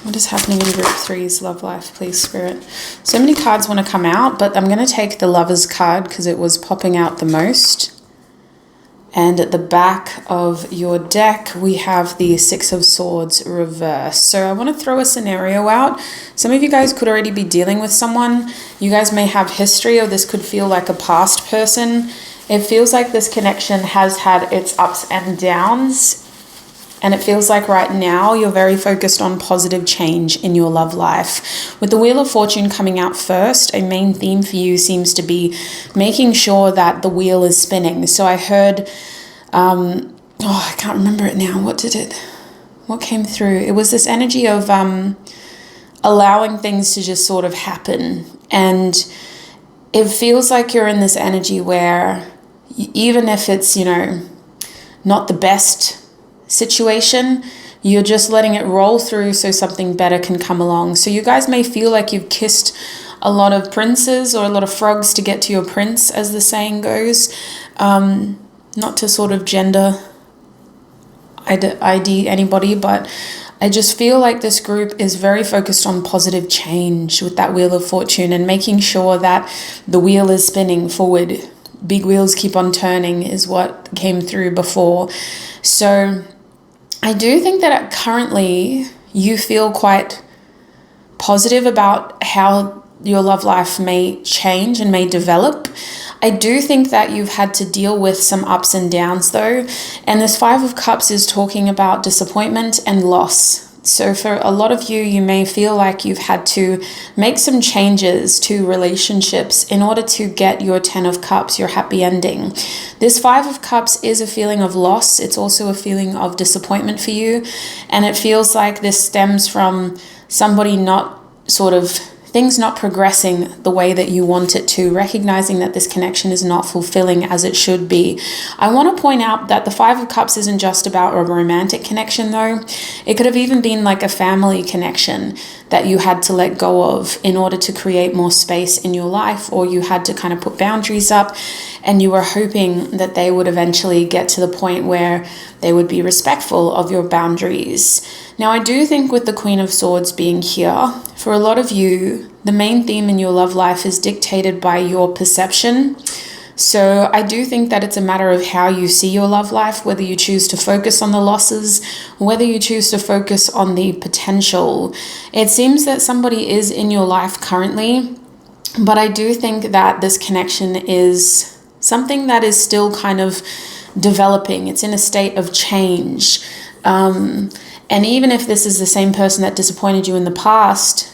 What is happening in group 3's love life, please, Spirit? So many cards want to come out, but I'm going to take the Lovers card because it was popping out the most. And at the back of your deck, we have the 6 of Swords reverse. So I want to throw a scenario out. Some of you guys could already be dealing with someone. You guys may have history, or this could feel like a past person. It feels like this connection has had its ups and downs. And it feels like right now you're very focused on positive change in your love life. With the Wheel of Fortune coming out first, a main theme for you seems to be making sure that the wheel is spinning. So I heard, I can't remember it now. What came through? It was this energy of allowing things to just sort of happen. And it feels like you're in this energy where even if it's, not the best situation, you're just letting it roll through so something better can come along. So you guys may feel like you've kissed a lot of princes or a lot of frogs to get to your prince, as the saying goes. Not to sort of gender ID anybody, but I just feel like this group is very focused on positive change with that Wheel of Fortune and making sure that the wheel is spinning forward. Big wheels keep on turning is what came through before. So I do think that currently you feel quite positive about how your love life may change and may develop. I do think that you've had to deal with some ups and downs though. And this 5 of Cups is talking about disappointment and loss. So for a lot of you, you may feel like you've had to make some changes to relationships in order to get your 10 of Cups, your happy ending. This 5 of Cups is a feeling of loss. It's also a feeling of disappointment for you. And it feels like this stems from somebody things not progressing the way that you want it to, recognizing that this connection is not fulfilling as it should be. I want to point out that the 5 of Cups isn't just about a romantic connection though. It could have even been like a family connection that you had to let go of in order to create more space in your life, or you had to kind of put boundaries up and you were hoping that they would eventually get to the point where they would be respectful of your boundaries. Now, I do think with the Queen of Swords being here, for a lot of you, the main theme in your love life is dictated by your perception. So I do think that it's a matter of how you see your love life, whether you choose to focus on the losses, whether you choose to focus on the potential. It seems that somebody is in your life currently, but I do think that this connection is something that is still kind of developing. It's in a state of change. And even if this is the same person that disappointed you in the past,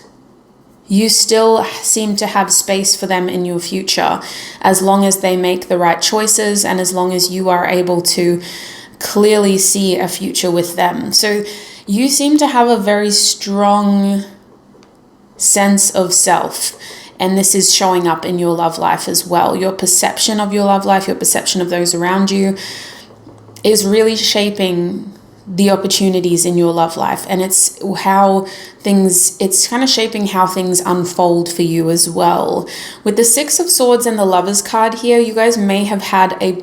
you still seem to have space for them in your future, as long as they make the right choices and as long as you are able to clearly see a future with them. So you seem to have a very strong sense of self, and this is showing up in your love life as well. Your perception of your love life, your perception of those around you is really shaping the opportunities in your love life, and it's kind of shaping how things unfold for you as well. With the 6 of Swords and the Lovers card here, you guys may have had a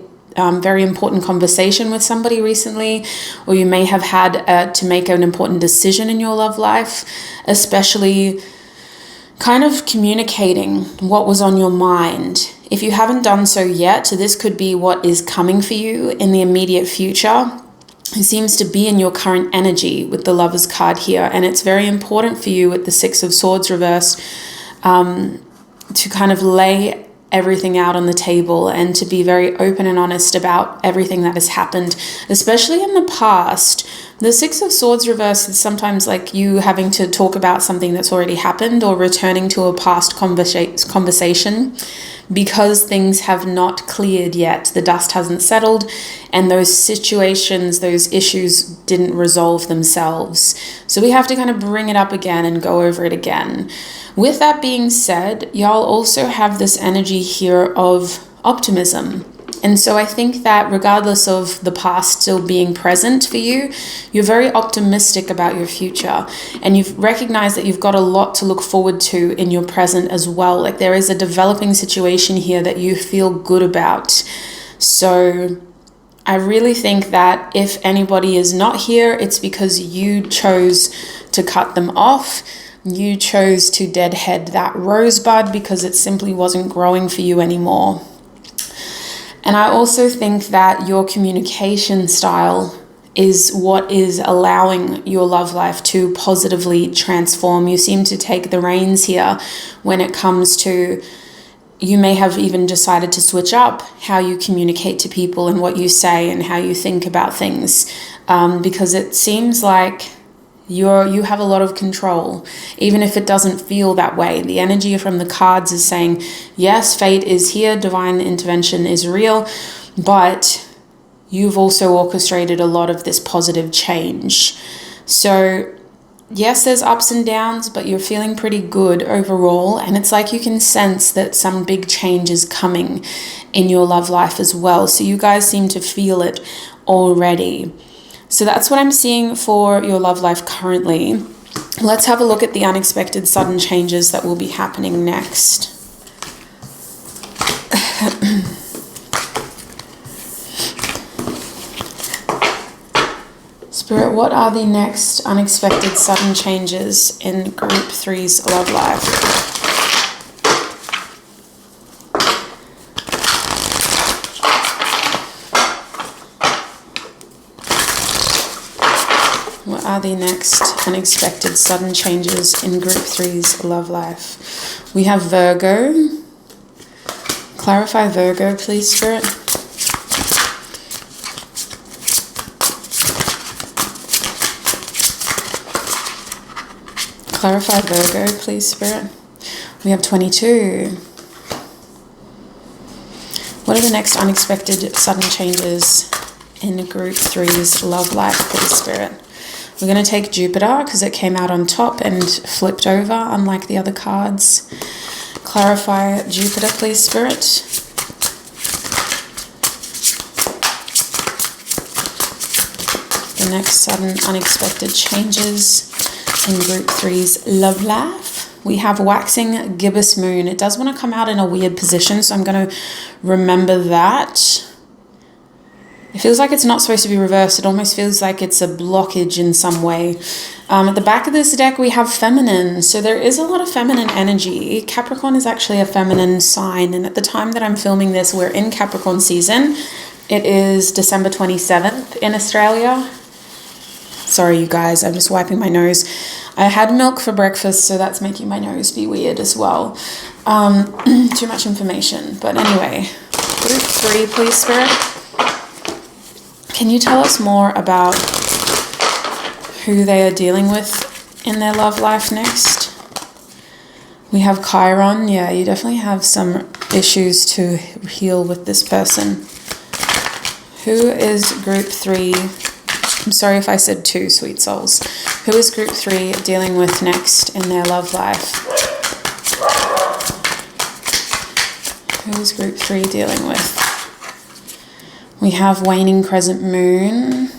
very important conversation with somebody recently, or you may have had to make an important decision in your love life, especially kind of communicating what was on your mind. If you haven't done so yet, this could be what is coming for you in the immediate future. It seems to be in your current energy with the Lovers card here, and it's very important for you with the Six of Swords reversed to kind of lay everything out on the table and to be very open and honest about everything that has happened, especially in the past. The Six of Swords reverse is sometimes like you having to talk about something that's already happened or returning to a past conversation because things have not cleared yet. The dust hasn't settled and those situations, those issues didn't resolve themselves. So we have to kind of bring it up again and go over it again. With that being said, y'all also have this energy here of optimism. And so I think that regardless of the past still being present for you, you're very optimistic about your future. And you've recognized that you've got a lot to look forward to in your present as well. Like there is a developing situation here that you feel good about. So I really think that if anybody is not here, it's because you chose to cut them off. You chose to deadhead that rosebud because it simply wasn't growing for you anymore. And I also think that your communication style is what is allowing your love life to positively transform. You seem to take the reins here when it comes to, you may have even decided to switch up how you communicate to people and what you say and how you think about things, because it seems like you have a lot of control, even if it doesn't feel that way. The energy from the cards is saying, yes, fate is here, divine intervention is real, but you've also orchestrated a lot of this positive change. So yes, there's ups and downs, but you're feeling pretty good overall. And it's like you can sense that some big change is coming in your love life as well. So you guys seem to feel it already. So that's what I'm seeing for your love life currently. Let's have a look at the unexpected sudden changes that will be happening next. Spirit, what are the next unexpected sudden changes in Group 3's love life? What are the next unexpected sudden changes in Group 3's love life? We have Virgo. Clarify Virgo, please, Spirit. Clarify Virgo, please, Spirit. We have 22. What are the next unexpected sudden changes in Group 3's love life, please, Spirit? We're going to take Jupiter because it came out on top and flipped over, unlike the other cards. Clarify Jupiter, please, Spirit. The next sudden unexpected changes in Group 3's love life. We have waxing gibbous moon. It does want to come out in a weird position, so I'm going to remember that. It feels like it's not supposed to be reversed. It almost feels like it's a blockage in some way. At the back of this deck, we have feminine. So there is a lot of feminine energy. Capricorn is actually a feminine sign. And at the time that I'm filming this, we're in Capricorn season. It is December 27th in Australia. Sorry, you guys, I'm just wiping my nose. I had milk for breakfast, so that's making my nose be weird as well. Too much information. But anyway, Group 3, please, Spirit. Can you tell us more about who they are dealing with in their love life next? We have Chiron. Yeah, you definitely have some issues to heal with this person. Who is Group 3? I'm sorry if I said 2, sweet souls. Who is Group 3 dealing with next in their love life? Who is Group 3 dealing with? We have waning crescent moon.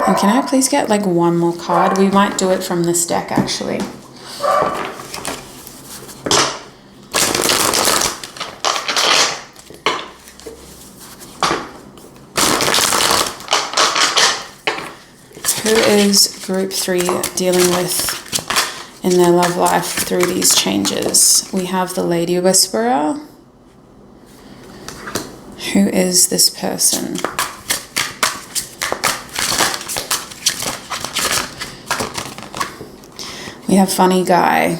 And can I please get like one more card? We might do it from this deck actually. Who is Group 3 dealing with in their love life through these changes. We have the Lady Whisperer. Who is this person? We have Funny Guy.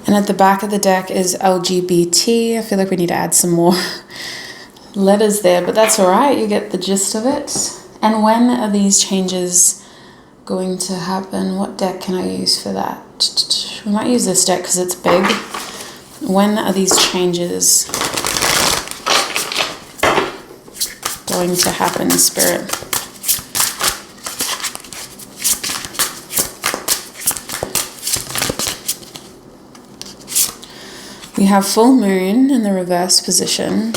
And at the back of the deck is LGBT. I feel like we need to add some more letters there, but that's all right. You get the gist of it. And when are these changes going to happen? What deck can I use for that? We might use this deck because it's big. When are these changes going to happen, Spirit? We have full moon in the reverse position.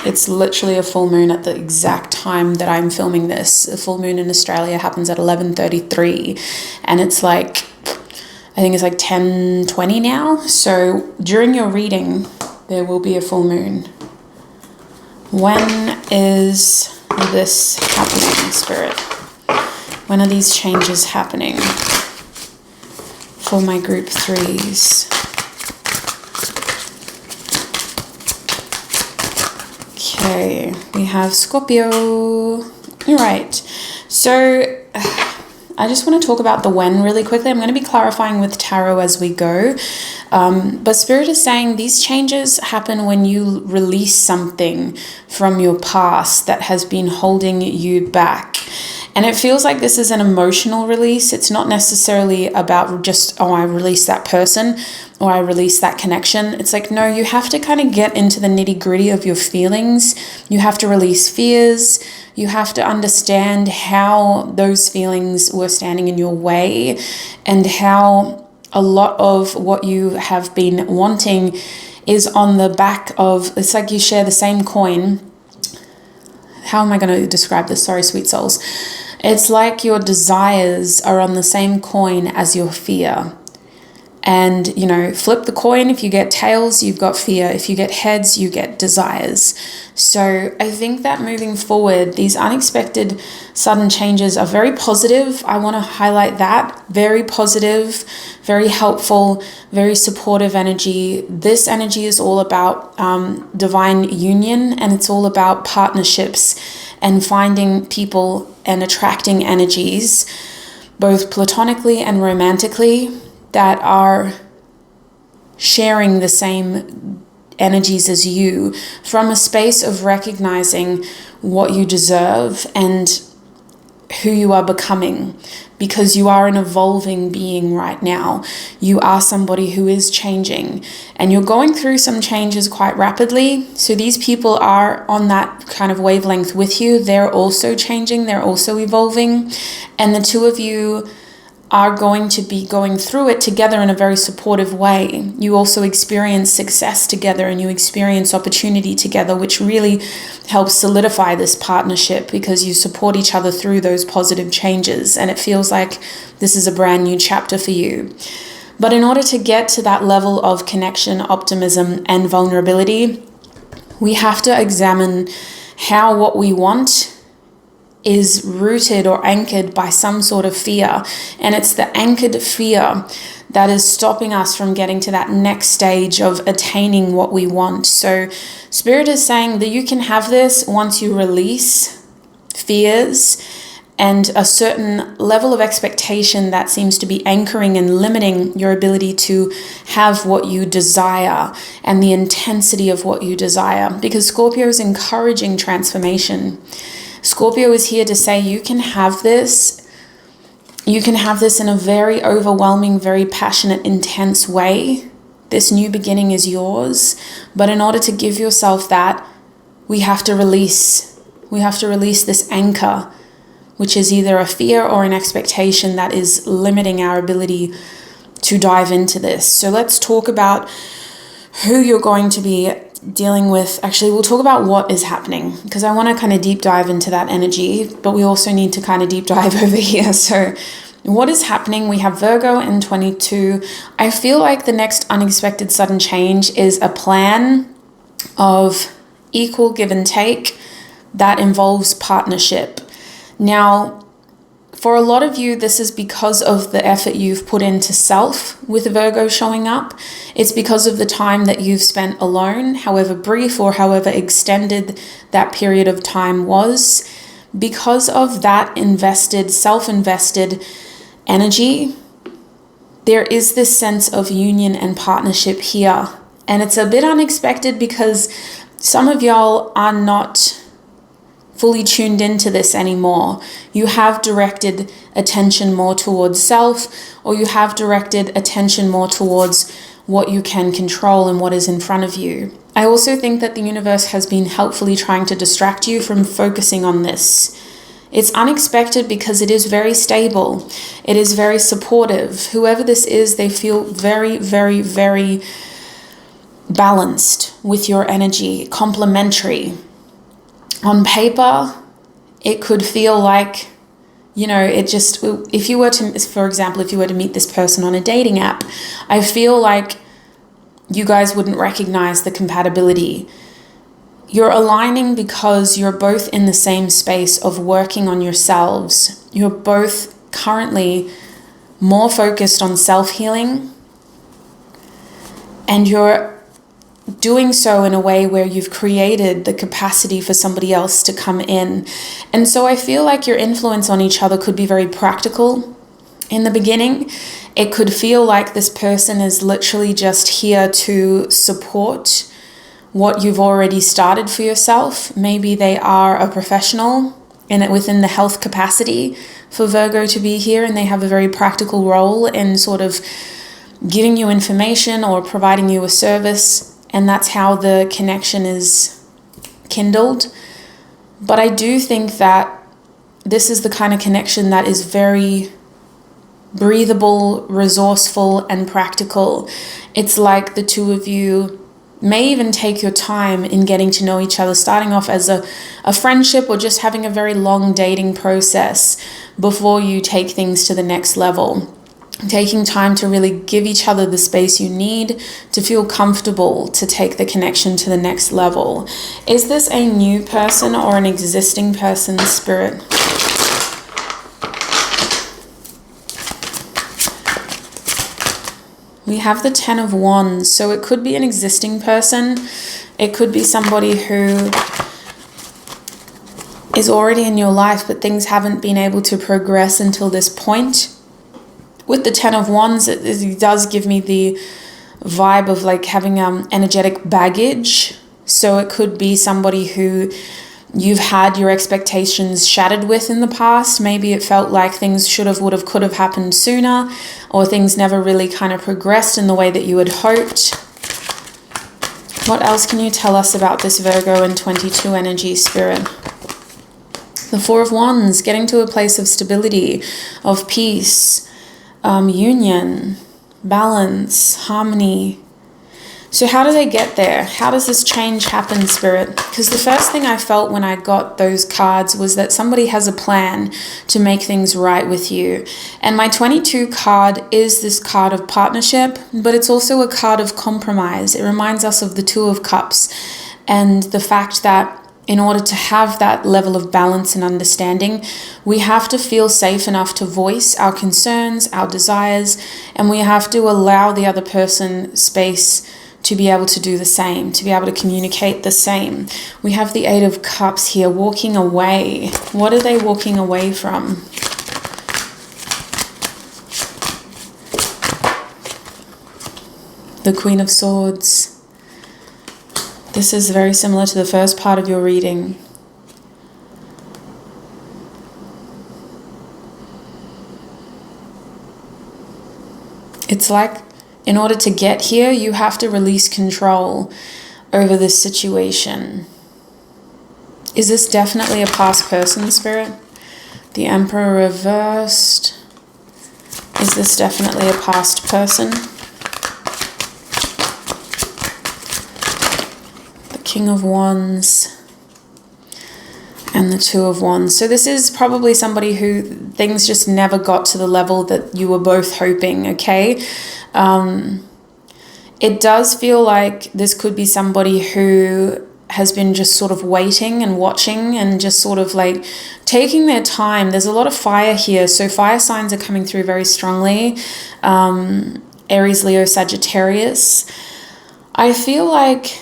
It's literally a full moon at the exact time that I'm filming this. The full moon in Australia happens at 11:33, and it's like, I think it's like 10:20 now. So during your reading, there will be a full moon. When is this happening, Spirit? When are these changes happening for my group 3s? Okay, we have Scorpio. All right, so I just want to talk about the when really quickly. I'm going to be clarifying with tarot as we go. But Spirit is saying these changes happen when you release something from your past that has been holding you back. And it feels like this is an emotional release. It's not necessarily about just, oh, I release that person or I release that connection. It's like, no, you have to kind of get into the nitty gritty of your feelings. You have to release fears. You have to understand how those feelings were standing in your way and how a lot of what you have been wanting is on the back of, it's like you share the same coin. How am I going to describe this? Sorry, sweet souls. It's like your desires are on the same coin as your fear. And, you know, flip the coin. If you get tails, you've got fear. If you get heads, you get desires. So I think that moving forward, these unexpected sudden changes are very positive. I want to highlight that. Very positive, very helpful, very supportive energy. This energy is all about divine union, and it's all about partnerships and finding people and attracting energies, both platonically and romantically, that are sharing the same energies as you from a space of recognizing what you deserve and who you are becoming, because you are an evolving being right now. You are somebody who is changing, and you're going through some changes quite rapidly. So these people are on that kind of wavelength with you. They're also changing, they're also evolving, and the two of you are going to be going through it together in a very supportive way. You also experience success together and you experience opportunity together, which really helps solidify this partnership because you support each other through those positive changes, and it feels like this is a brand new chapter for you. But in order to get to that level of connection, optimism, and vulnerability, we have to examine how what we want is rooted or anchored by some sort of fear. And it's the anchored fear that is stopping us from getting to that next stage of attaining what we want. So Spirit is saying that you can have this once you release fears and a certain level of expectation that seems to be anchoring and limiting your ability to have what you desire and the intensity of what you desire. Because Scorpio is encouraging transformation. Scorpio is here to say you can have this. You can have this in a very overwhelming, very passionate, intense way. This new beginning is yours. But in order to give yourself that, we have to release. We have to release this anchor, which is either a fear or an expectation that is limiting our ability to dive into this. So let's talk about who you're going to be dealing with. Actually, we'll talk about what is happening, because I want to kind of deep dive into that energy, but we also need to kind of deep dive over here. So what is happening? We have Virgo in 22. I feel like the next unexpected sudden change is a plan of equal give and take, that involves partnership. Now, for a lot of you, this is because of the effort you've put into self with Virgo showing up. It's because of the time that you've spent alone, however brief or however extended that period of time was. Because of that self-invested energy, there is this sense of union and partnership here. And it's a bit unexpected because some of y'all are not fully tuned into this anymore. You have directed attention more towards self, or you have directed attention more towards what you can control and what is in front of you. I also think that the universe has been helpfully trying to distract you from focusing on this. It's unexpected because it is very stable. It is very supportive. Whoever this is, they feel very, very, very balanced with your energy, complementary. On paper, it could feel like, if you were to, for example, if you were to meet this person on a dating app, I feel like you guys wouldn't recognize the compatibility. You're aligning because you're both in the same space of working on yourselves. You're both currently more focused on self-healing, and you're doing so in a way where you've created the capacity for somebody else to come in. And so I feel like your influence on each other could be very practical in the beginning. It could feel like this person is literally just here to support what you've already started for yourself. Maybe they are a professional within the health capacity for Virgo to be here, and they have a very practical role in sort of giving you information or providing you a service. And that's how the connection is kindled. But I do think that this is the kind of connection that is very breathable, resourceful, and practical. It's like the two of you may even take your time in getting to know each other, starting off as a friendship or just having a very long dating process before you take things to the next level. Taking time to really give each other the space you need to feel comfortable to take the connection to the next level. Is this a new person or an existing person, Spirit? We have the 10 of Wands, so it could be an existing person. It could be somebody who is already in your life, but things haven't been able to progress until this point. With the 10 of Wands, it does give me the vibe of like having energetic baggage. So it could be somebody who you've had your expectations shattered with in the past. Maybe it felt like things should have, would have, could have happened sooner, or things never really kind of progressed in the way that you had hoped. What else can you tell us about this Virgo and 22 energy, Spirit? The 4 of Wands, getting to a place of stability, of peace, union, balance, harmony. So how do they get there? How does this change happen, Spirit? Because the first thing I felt when I got those cards was that somebody has a plan to make things right with you. And my 22 card is this card of partnership, but it's also a card of compromise. It reminds us of the 2 of Cups and the fact that in order to have that level of balance and understanding, we have to feel safe enough to voice our concerns, our desires, and we have to allow the other person space to be able to do the same, to be able to communicate the same. We have the 8 of Cups here, walking away. What are they walking away from? The Queen of Swords. This is very similar to the first part of your reading. It's like in order to get here, you have to release control over this situation. Is this definitely a past person, Spirit? The Emperor reversed. Is this definitely a past person? King of Wands and the 2 of Wands. So this is probably somebody who things just never got to the level that you were both hoping, okay? It does feel like this could be somebody who has been just sort of waiting and watching and just sort of like taking their time. There's a lot of fire here, so fire signs are coming through very strongly. Aries, Leo, Sagittarius. I feel like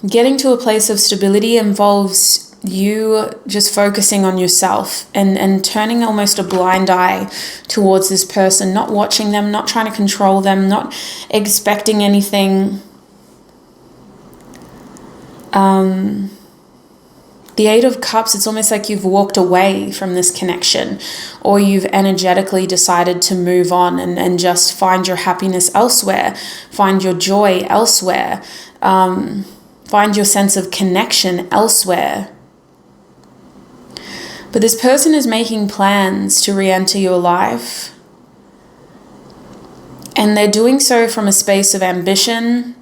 getting to a place of stability involves you just focusing on yourself and turning almost a blind eye towards this person, not watching them, not trying to control them, not expecting anything. The Eight of Cups, it's almost like you've walked away from this connection, or you've energetically decided to move on and just find your happiness elsewhere, find your joy elsewhere, find your sense of connection elsewhere. But this person is making plans to re-enter your life, and they're doing so from a space of ambition.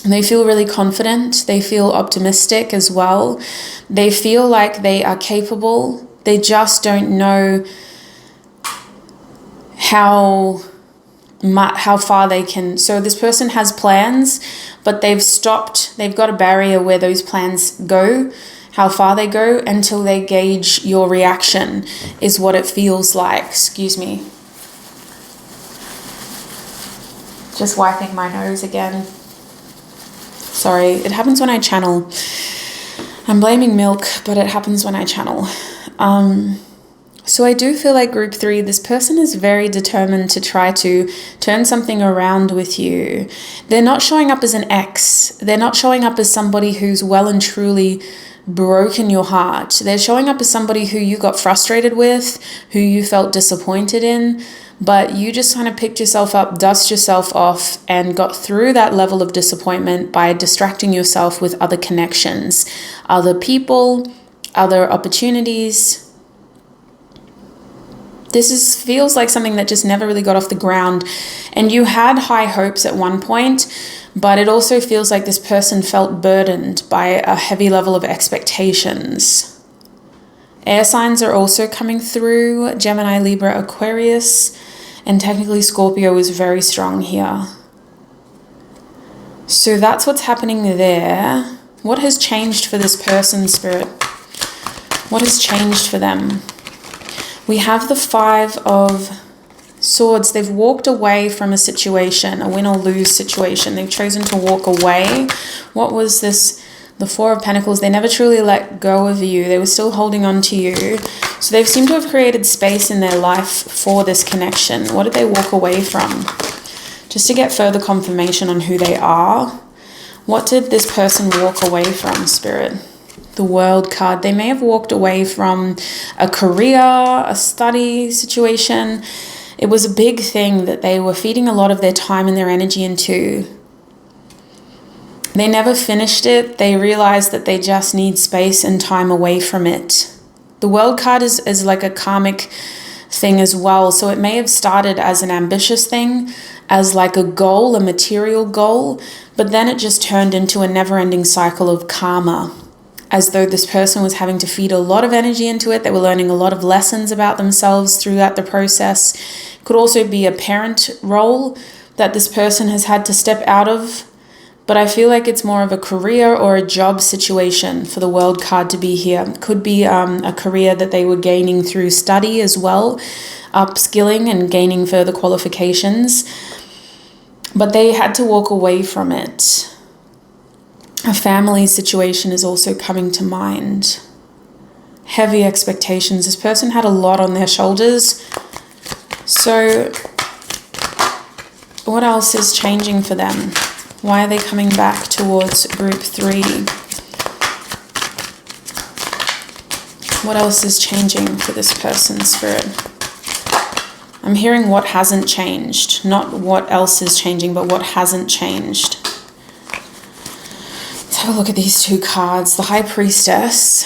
They feel really confident. They feel optimistic as well. They feel like they are capable. They just don't know how far they can. So this person has plans, but they've stopped. They've got a barrier where those plans go, how far they go, until they gauge your reaction, is what it feels like. Excuse me. Just wiping my nose again. Sorry, it happens when I channel. I'm blaming milk, but it happens when I channel. So I do feel like group 3, this person is very determined to try to turn something around with you. They're not showing up as an ex. They're not showing up as somebody who's well and truly broken your heart. They're showing up as somebody who you got frustrated with, who you felt disappointed in, but you just kind of picked yourself up, dust yourself off, and got through that level of disappointment by distracting yourself with other connections, other people, other opportunities. This feels like something that just never really got off the ground, and you had high hopes at one point, but it also feels like this person felt burdened by a heavy level of expectations. Air signs are also coming through, Gemini, Libra, Aquarius, and technically Scorpio is very strong here. So that's what's happening there. What has changed for this person, Spirit? What has changed for them? We have the 5 of Swords. They've walked away from a situation, a win or lose situation. They've chosen to walk away. What was this? The 4 of Pentacles. They never truly let go of you. They were still holding on to you. So they've seemed to have created space in their life for this connection. What did they walk away from? Just to get further confirmation on who they are. What did this person walk away from, Spirit? The World card. They may have walked away from a career, a study situation. It was a big thing that they were feeding a lot of their time and their energy into. They never finished it. They realized that they just need space and time away from it. The World card is like a karmic thing as well. So it may have started as an ambitious thing, as like a goal, a material goal, but then it just turned into a never-ending cycle of karma, as though this person was having to feed a lot of energy into it. They were learning a lot of lessons about themselves throughout the process. It could also be a parent role that this person has had to step out of. But I feel like it's more of a career or a job situation for the World card to be here. It could be a career that they were gaining through study as well, upskilling and gaining further qualifications. But they had to walk away from it. A family situation is also coming to mind. Heavy expectations. This person had a lot on their shoulders. So what else is changing for them? Why are they coming back towards group 3? What else is changing for this person, Spirit? I'm hearing what hasn't changed. Not what else is changing, but what hasn't changed. Let's have a look at these 2 cards. The High Priestess.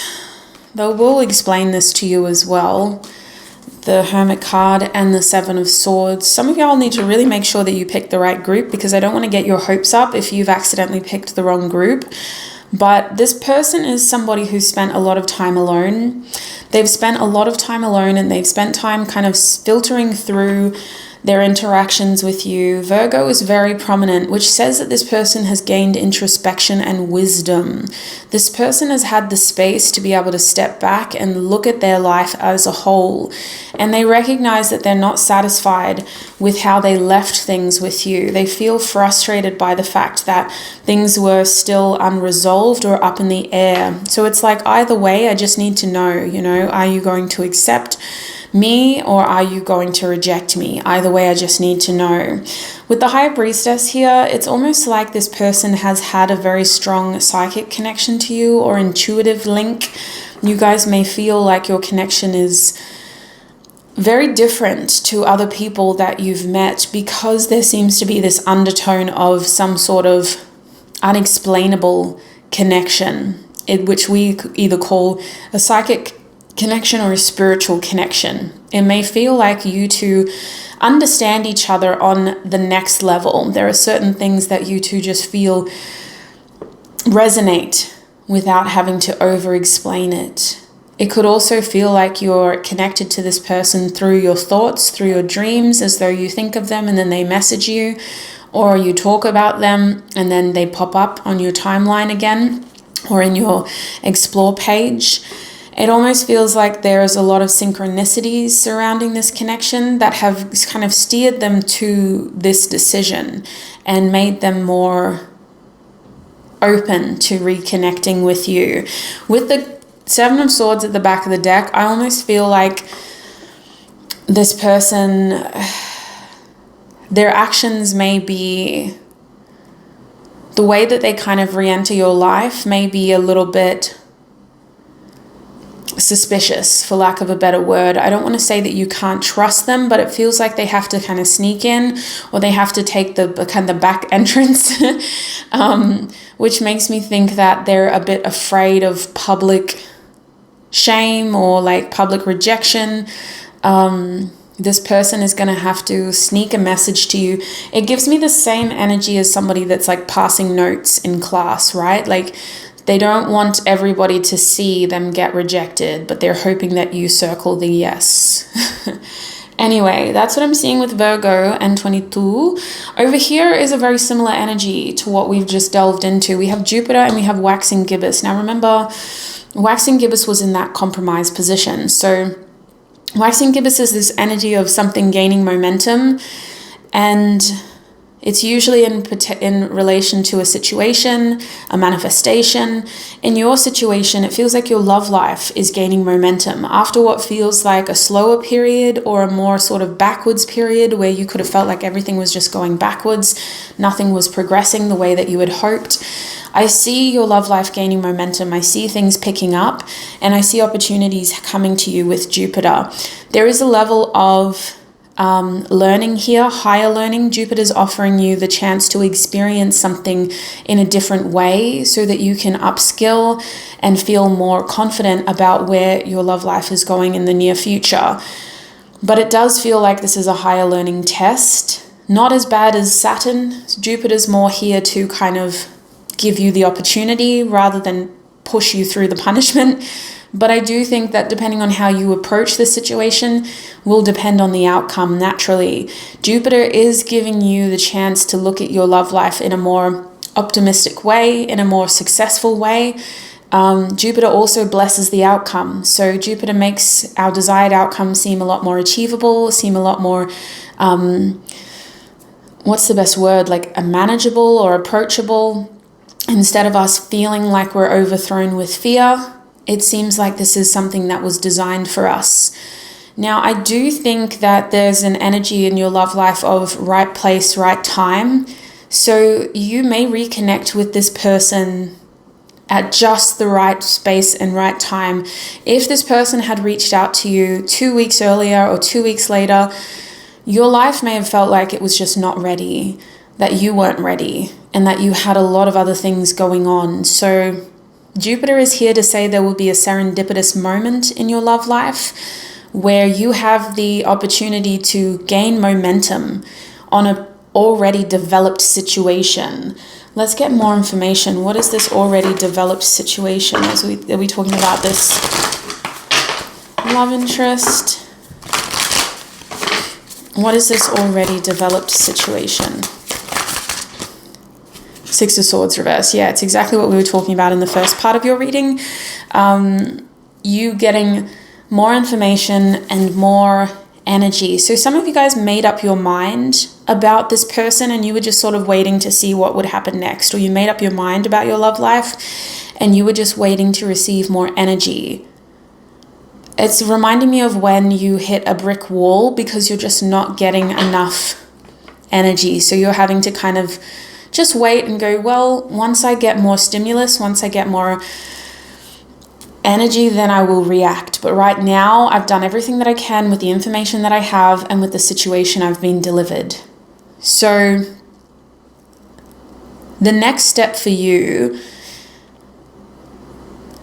They will explain this to you as well. The Hermit card and the 7 of Swords. Some of y'all need to really make sure that you pick the right group, because I don't want to get your hopes up if you've accidentally picked the wrong group. But this person is somebody who's spent a lot of time alone. They've spent a lot of time alone, and they've spent time kind of filtering through their interactions with you. Virgo is very prominent, which says that this person has gained introspection and wisdom. This person has had the space to be able to step back and look at their life as a whole. And they recognize that they're not satisfied with how they left things with you. They feel frustrated by the fact that things were still unresolved or up in the air. So it's like, either way, I just need to know, are you going to accept me or are you going to reject me? Either way, I just need to know. With the High Priestess here, it's almost like this person has had a very strong psychic connection to you or intuitive link. You guys may feel like your connection is very different to other people that you've met because there seems to be this undertone of some sort of unexplainable connection, which we either call a psychic connection or a spiritual connection. It may feel like you two understand each other on the next level. There are certain things that you two just feel resonate without having to over-explain it. It could also feel like you're connected to this person through your thoughts, through your dreams, as though you think of them and then they message you, or you talk about them and then they pop up on your timeline again or in your explore page. It almost feels like there is a lot of synchronicities surrounding this connection that have kind of steered them to this decision and made them more open to reconnecting with you. With the Seven of Swords at the back of the deck, I almost feel like this person, their actions may be, the way that they kind of re-enter your life may be a little bit suspicious, for lack of a better word. I don't want to say that you can't trust them, but it feels like they have to kind of sneak in, or they have to take the kind of back entrance, which makes me think that they're a bit afraid of public shame or like public rejection. This person is going to have to sneak a message to you. It gives me the same energy as somebody that's like passing notes in class, right? Like, they don't want everybody to see them get rejected, but they're hoping that you circle the yes. Anyway, that's what I'm seeing with Virgo and 22. Over here is a very similar energy to what we've just delved into. We have Jupiter and we have waxing gibbous. Now remember, waxing gibbous was in that compromised position. So waxing gibbous is this energy of something gaining momentum, and it's usually in relation to a situation, a manifestation. In your situation, it feels like your love life is gaining momentum. After what feels like a slower period or a more sort of backwards period where you could have felt like everything was just going backwards, nothing was progressing the way that you had hoped. I see your love life gaining momentum. I see things picking up, and I see opportunities coming to you with Jupiter. There is a level of learning here, higher learning. Jupiter's offering you the chance to experience something in a different way so that you can upskill and feel more confident about where your love life is going in the near future. But it does feel like this is a higher learning test. Not as bad as Saturn. Jupiter's more here to kind of give you the opportunity rather than push you through the punishment. But I do think that depending on how you approach the situation will depend on the outcome naturally. Jupiter is giving you the chance to look at your love life in a more optimistic way, in a more successful way. Jupiter also blesses the outcome. So Jupiter makes our desired outcome seem a lot more achievable, seem a lot more, what's the best word? Like manageable or approachable. Instead of us feeling like we're overthrown with fear, it seems like this is something that was designed for us. Now, I do think that there's an energy in your love life of right place, right time. So you may reconnect with this person at just the right space and right time. If this person had reached out to you 2 weeks earlier or 2 weeks later, your life may have felt like it was just not ready, that you weren't ready, and that you had a lot of other things going on. So Jupiter is here to say there will be a serendipitous moment in your love life where you have the opportunity to gain momentum on an already developed situation. Let's get more information. What is this already developed situation? Are we talking about this love interest? What is this already developed situation? Six of Swords reverse. Yeah, it's exactly what we were talking about in the first part of your reading. You getting more information and more energy. So some of you guys made up your mind about this person and you were just sort of waiting to see what would happen next, or you made up your mind about your love life and you were just waiting to receive more energy. It's reminding me of when you hit a brick wall because you're just not getting enough energy. So you're having to kind of just wait and go, well, once I get more stimulus, once I get more energy, then I will react. But right now, I've done everything that I can with the information that I have and with the situation I've been delivered. So the next step for you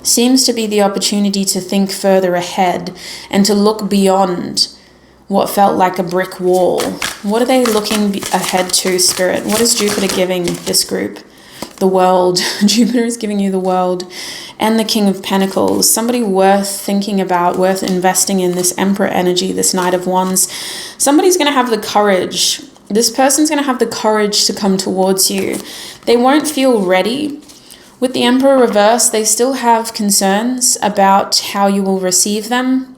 seems to be the opportunity to think further ahead and to look beyond what felt like a brick wall. What are they looking ahead to, Spirit? What is Jupiter giving this group? The world. Jupiter is giving you the world and the King of Pentacles. Somebody worth thinking about, worth investing in, this Emperor energy, this Knight of Wands. Somebody's going to have the courage. This person's going to have the courage to come towards you. They won't feel ready. With the Emperor reverse, they still have concerns about how you will receive them.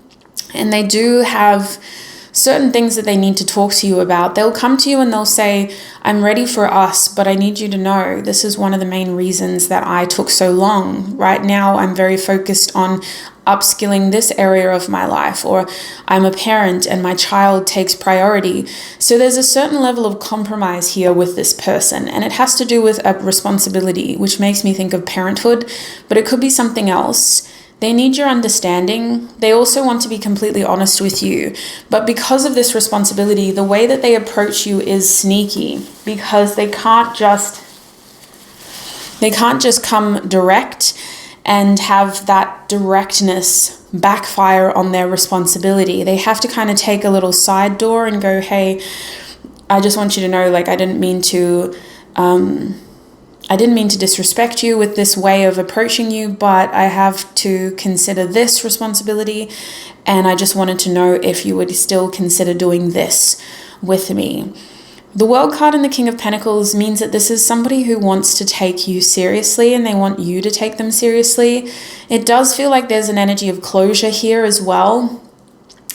And they do have certain things that they need to talk to you about. They'll come to you and they'll say, I'm ready for us, but I need you to know this is one of the main reasons that I took so long. Right now, I'm very focused on upskilling this area of my life, or I'm a parent and my child takes priority. So there's a certain level of compromise here with this person, and it has to do with a responsibility, which makes me think of parenthood, but it could be something else. They need your understanding. They also want to be completely honest with you. But because of this responsibility, the way that they approach you is sneaky, because they can't just come direct and have that directness backfire on their responsibility. They have to kind of take a little side door and go, hey, I just want you to know, like, I didn't mean to disrespect you with this way of approaching you, but I have to consider this responsibility, and I just wanted to know if you would still consider doing this with me. The World card and the King of Pentacles means that this is somebody who wants to take you seriously and they want you to take them seriously. It does feel like there's an energy of closure here as well.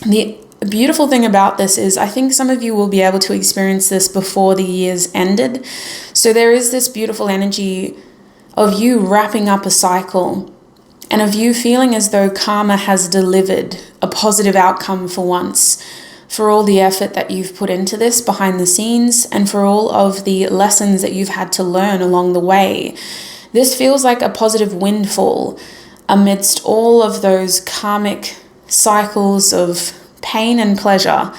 The beautiful thing about this is I think some of you will be able to experience this before the year's ended. So there is this beautiful energy of you wrapping up a cycle and of you feeling as though karma has delivered a positive outcome for once, for all the effort that you've put into this behind the scenes and for all of the lessons that you've had to learn along the way. This feels like a positive windfall amidst all of those karmic cycles of pain and pleasure.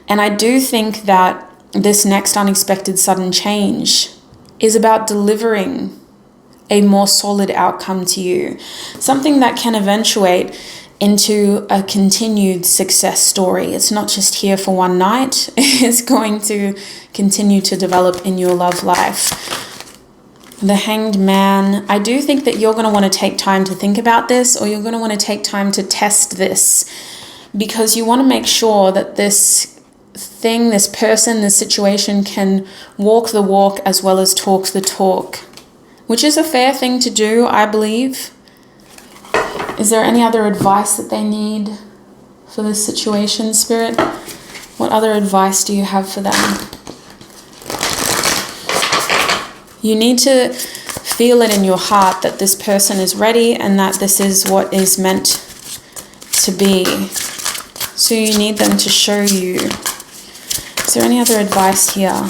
And I do think that this next unexpected sudden change is about delivering a more solid outcome to you, something that can eventuate into a continued success story. It's not just here for one night. It's going to continue to develop in your love life. The Hanged Man. I do think that you're going to want to take time to think about this, or you're going to want to take time to test this, because you want to make sure that this thing, this person, this situation can walk the walk as well as talk the talk, which is a fair thing to do, I believe. Is there any other advice that they need for this situation, Spirit? What other advice do you have for them? You need to feel it in your heart that this person is ready and that this is what is meant to be. So you need them to show you. Is there any other advice here?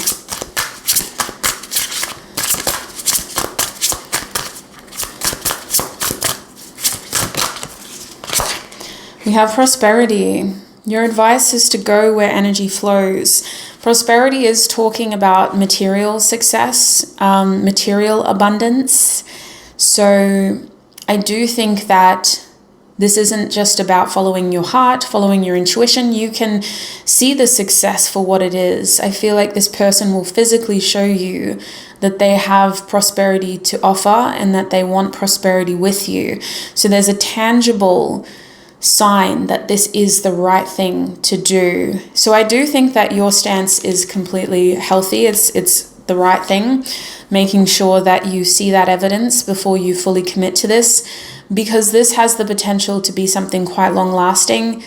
We have prosperity. Your advice is to go where energy flows. Prosperity is talking about material success, material abundance. So I do think that this isn't just about following your heart, following your intuition. You can see the success for what it is. I feel like this person will physically show you that they have prosperity to offer and that they want prosperity with you. So there's a tangible sign that this is the right thing to do. So I do think that your stance is completely healthy. It's the right thing, making sure that you see that evidence before you fully commit to this, because this has the potential to be something quite long lasting.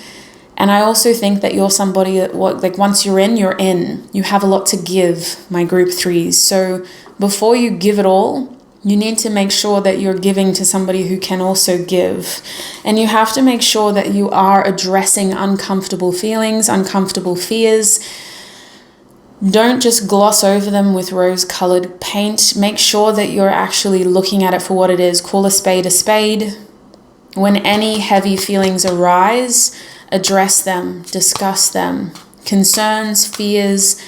And I also think that you're somebody that, once you're in, you're in. You have a lot to give, my group threes. So before you give it all, you need to make sure that you're giving to somebody who can also give. And you have to make sure that you are addressing uncomfortable feelings, uncomfortable fears. Don't just gloss over them with rose-colored paint. Make sure that you're actually looking at it for what it is. Call a spade a spade. When any heavy feelings arise, address them, discuss them. Concerns, fears,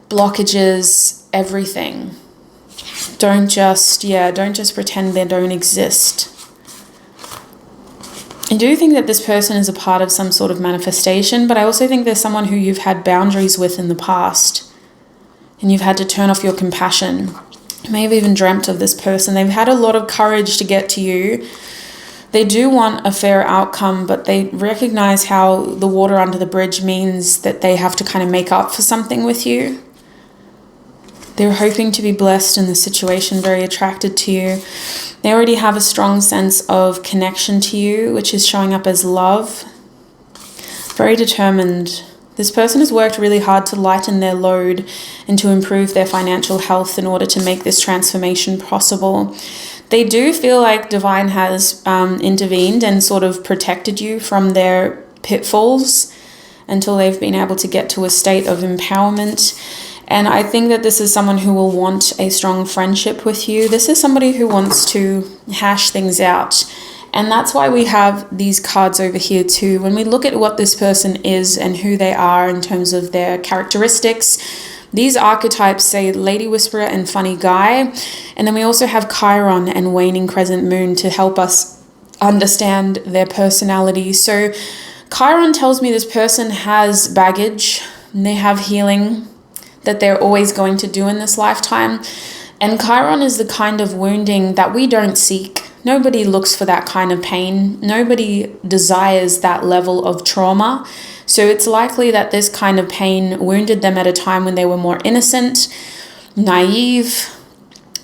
blockages, everything. Don't just pretend they don't exist. I do think that this person is a part of some sort of manifestation, but I also think there's someone who you've had boundaries with in the past, and you've had to turn off your compassion. You may have even dreamt of this person. They've had a lot of courage to get to you. They do want a fair outcome, but they recognize how the water under the bridge means that they have to kind of make up for something with you. They're hoping to be blessed in the situation, very attracted to you. They already have a strong sense of connection to you, which is showing up as love. Very determined. This person has worked really hard to lighten their load and to improve their financial health in order to make this transformation possible. They do feel like Divine has intervened and sort of protected you from their pitfalls until they've been able to get to a state of empowerment. And I think that this is someone who will want a strong friendship with you. This is somebody who wants to hash things out. And that's why we have these cards over here too. When we look at what this person is and who they are in terms of their characteristics, these archetypes say Lady Whisperer and Funny Guy. And then we also have Chiron and Waning Crescent Moon to help us understand their personality. So Chiron tells me this person has baggage and they have healing that they're always going to do in this lifetime. And Chiron is the kind of wounding that we don't seek. Nobody looks for that kind of pain. Nobody desires that level of trauma. So it's likely that this kind of pain wounded them at a time when they were more innocent, naive,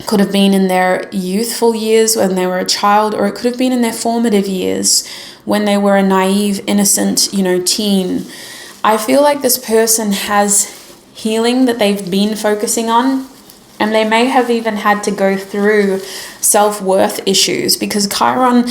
could have been in their youthful years when they were a child, or it could have been in their formative years when they were a naive, innocent, teen. I feel like this person has healing that they've been focusing on, and they may have even had to go through self-worth issues, because Chiron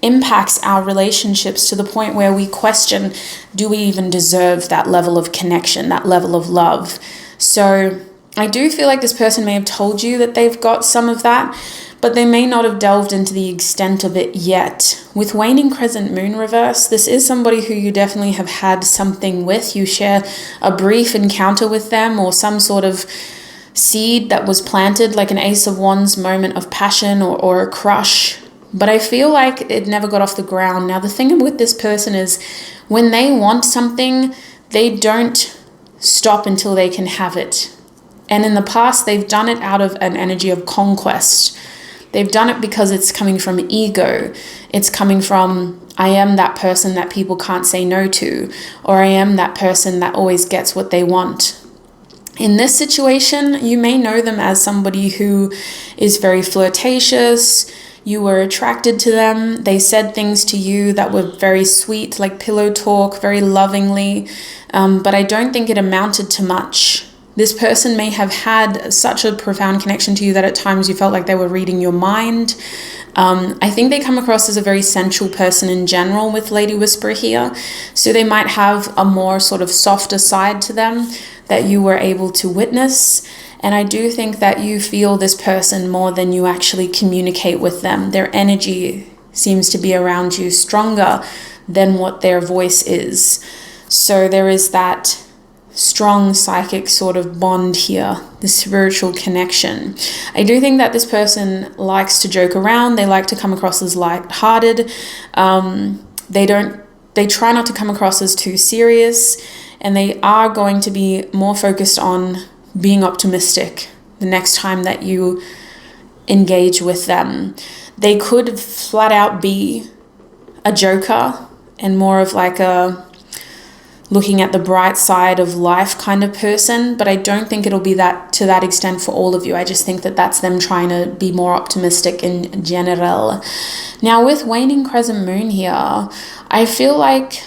impacts our relationships to the point where we question, do we even deserve that level of connection, that level of love? So I do feel like this person may have told you that they've got some of that, but they may not have delved into the extent of it yet. With Waning Crescent Moon reverse, this is somebody who you definitely have had something with. You share a brief encounter with them, or some sort of seed that was planted, like an Ace of Wands moment of passion or a crush. But I feel like it never got off the ground. Now, the thing with this person is when they want something, they don't stop until they can have it. And in the past, they've done it out of an energy of conquest. They've done it because it's coming from ego. It's coming from, I am that person that people can't say no to, or I am that person that always gets what they want. In this situation, you may know them as somebody who is very flirtatious. You were attracted to them. They said things to you that were very sweet, like pillow talk, very lovingly. But I don't think it amounted to much. This person may have had such a profound connection to you that at times you felt like they were reading your mind. I think they come across as a very sensual person in general with Lady Whisperer here. So they might have a more sort of softer side to them that you were able to witness. And I do think that you feel this person more than you actually communicate with them. Their energy seems to be around you stronger than what their voice is. So there is that strong psychic sort of bond here, the spiritual connection. I do think that this person likes to joke around. They like to come across as light-hearted. They try not to come across as too serious, and they are going to be more focused on being optimistic the next time that you engage with them. They could flat out be a joker and more of like a looking at the bright side of life kind of person, but I don't think it'll be that to that extent for all of you. I just think that that's them trying to be more optimistic in general. Now with waning crescent moon here, I feel like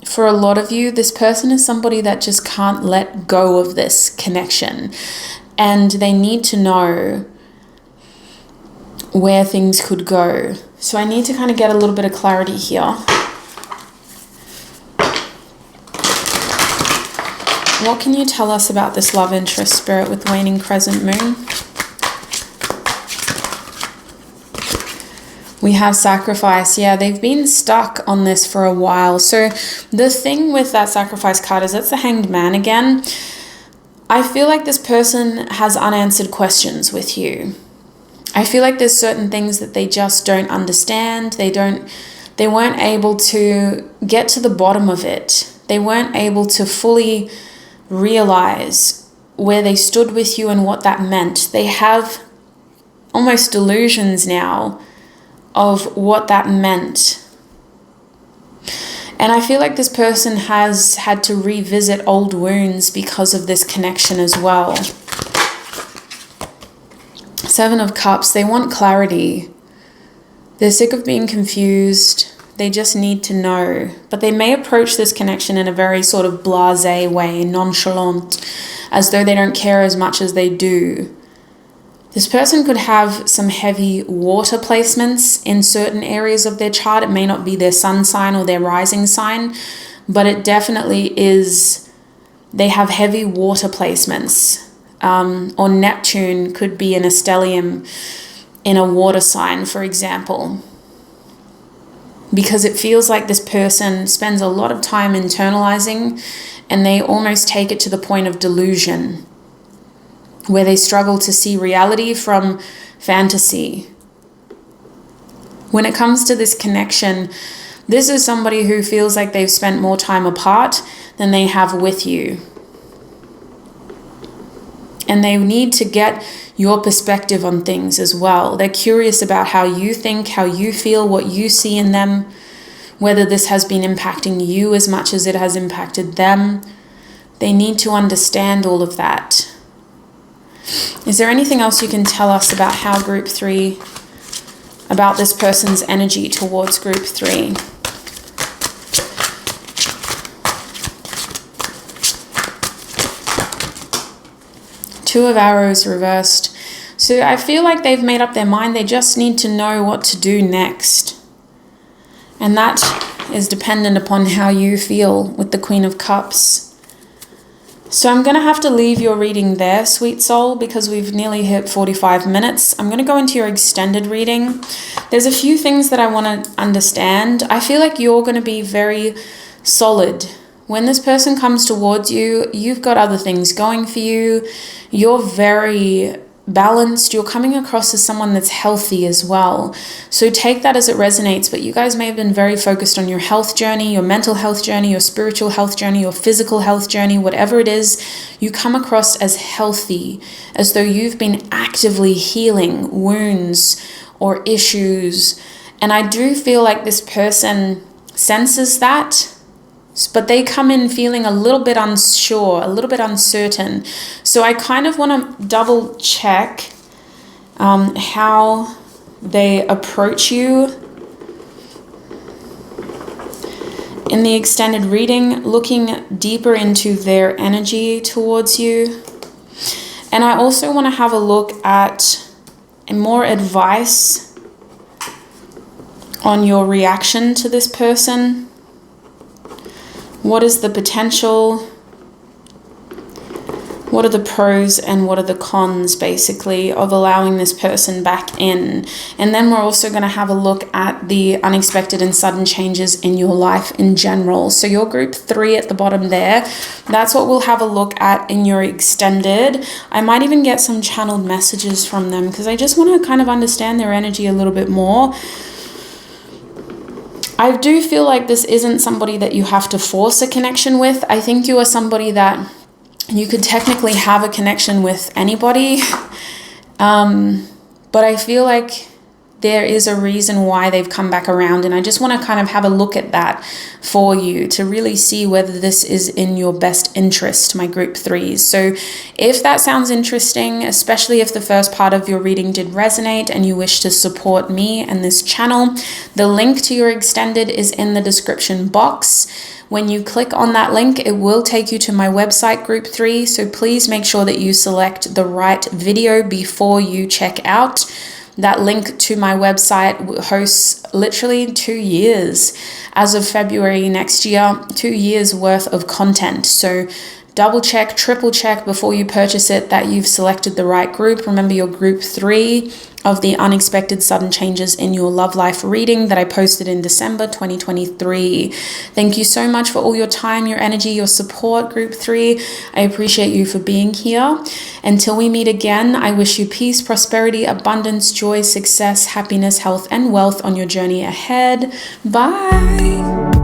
for a lot of you, this person is somebody that just can't let go of this connection, and they need to know where things could go. So I need to kind of get a little bit of clarity here. What can you tell us about this love interest, Spirit, with waning crescent moon? We have sacrifice. Yeah, they've been stuck on this for a while. So the thing with that sacrifice card is it's the Hanged Man again. I feel like this person has unanswered questions with you. I feel like there's certain things that they just don't understand. They weren't able to get to the bottom of it. They weren't able to fully realize where they stood with you and what that meant. They have almost delusions now of what that meant. And I feel like this person has had to revisit old wounds because of this connection as well. Seven of Cups, they want clarity. They're sick of being confused. They just need to know. But they may approach this connection in a very sort of blasé way, nonchalant, as though they don't care as much as they do. This person could have some heavy water placements in certain areas of their chart. It may not be their sun sign or their rising sign, but it definitely is, they have heavy water placements. Or Neptune could be in a stellium in a water sign, for example. Because it feels like this person spends a lot of time internalizing, and they almost take it to the point of delusion, where they struggle to see reality from fantasy. When it comes to this connection, this is somebody who feels like they've spent more time apart than they have with you. And they need to get your perspective on things as well. They're curious about how you think, how you feel, what you see in them, whether this has been impacting you as much as it has impacted them. They need to understand all of that. Is there anything else you can tell us about how Group 3, about this person's energy towards Group 3? Two of Arrows reversed. So I feel like they've made up their mind. They just need to know what to do next. And that is dependent upon how you feel with the Queen of Cups. So I'm going to have to leave your reading there, sweet soul, because we've nearly hit 45 minutes. I'm going to go into your extended reading. There's a few things that I want to understand. I feel like you're going to be very solid. When this person comes towards you, you've got other things going for you. You're very balanced. You're coming across as someone that's healthy as well. So take that as it resonates. But you guys may have been very focused on your health journey, your mental health journey, your spiritual health journey, your physical health journey, whatever it is. You come across as healthy, as though you've been actively healing wounds or issues. And I do feel like this person senses that. But they come in feeling a little bit unsure, a little bit uncertain. So I kind of want to double check how they approach you in the extended reading, looking deeper into their energy towards you. And I also want to have a look at more advice on your reaction to this person. What is the potential? What are the pros and what are the cons, basically, of allowing this person back in? And then we're also going to have a look at the unexpected and sudden changes in your life in general. So your Group 3 at the bottom there, that's what we'll have a look at in your extended. I might even get some channeled messages from them because I just want to kind of understand their energy a little bit more. I do feel like this isn't somebody that you have to force a connection with. I think you are somebody that you could technically have a connection with anybody. But I feel like there is a reason why they've come back around. And I just want to kind of have a look at that for you to really see whether this is in your best interest, my group 3s. So if that sounds interesting, especially if the first part of your reading did resonate and you wish to support me and this channel, the link to your extended is in the description box. When you click on that link, it will take you to my website, Group 3. So please make sure that you select the right video before you check out. That link to my website hosts literally 2 years. As of February next year, 2 years worth of content. So double check, triple check before you purchase it that you've selected the right group. Remember, your group 3 of the unexpected sudden changes in your love life reading that I posted in December 2023. Thank you so much for all your time, your energy, your support, group 3. I appreciate you for being here. Until we meet again, I wish you peace, prosperity, abundance, joy, success, happiness, health, and wealth on your journey ahead. Bye.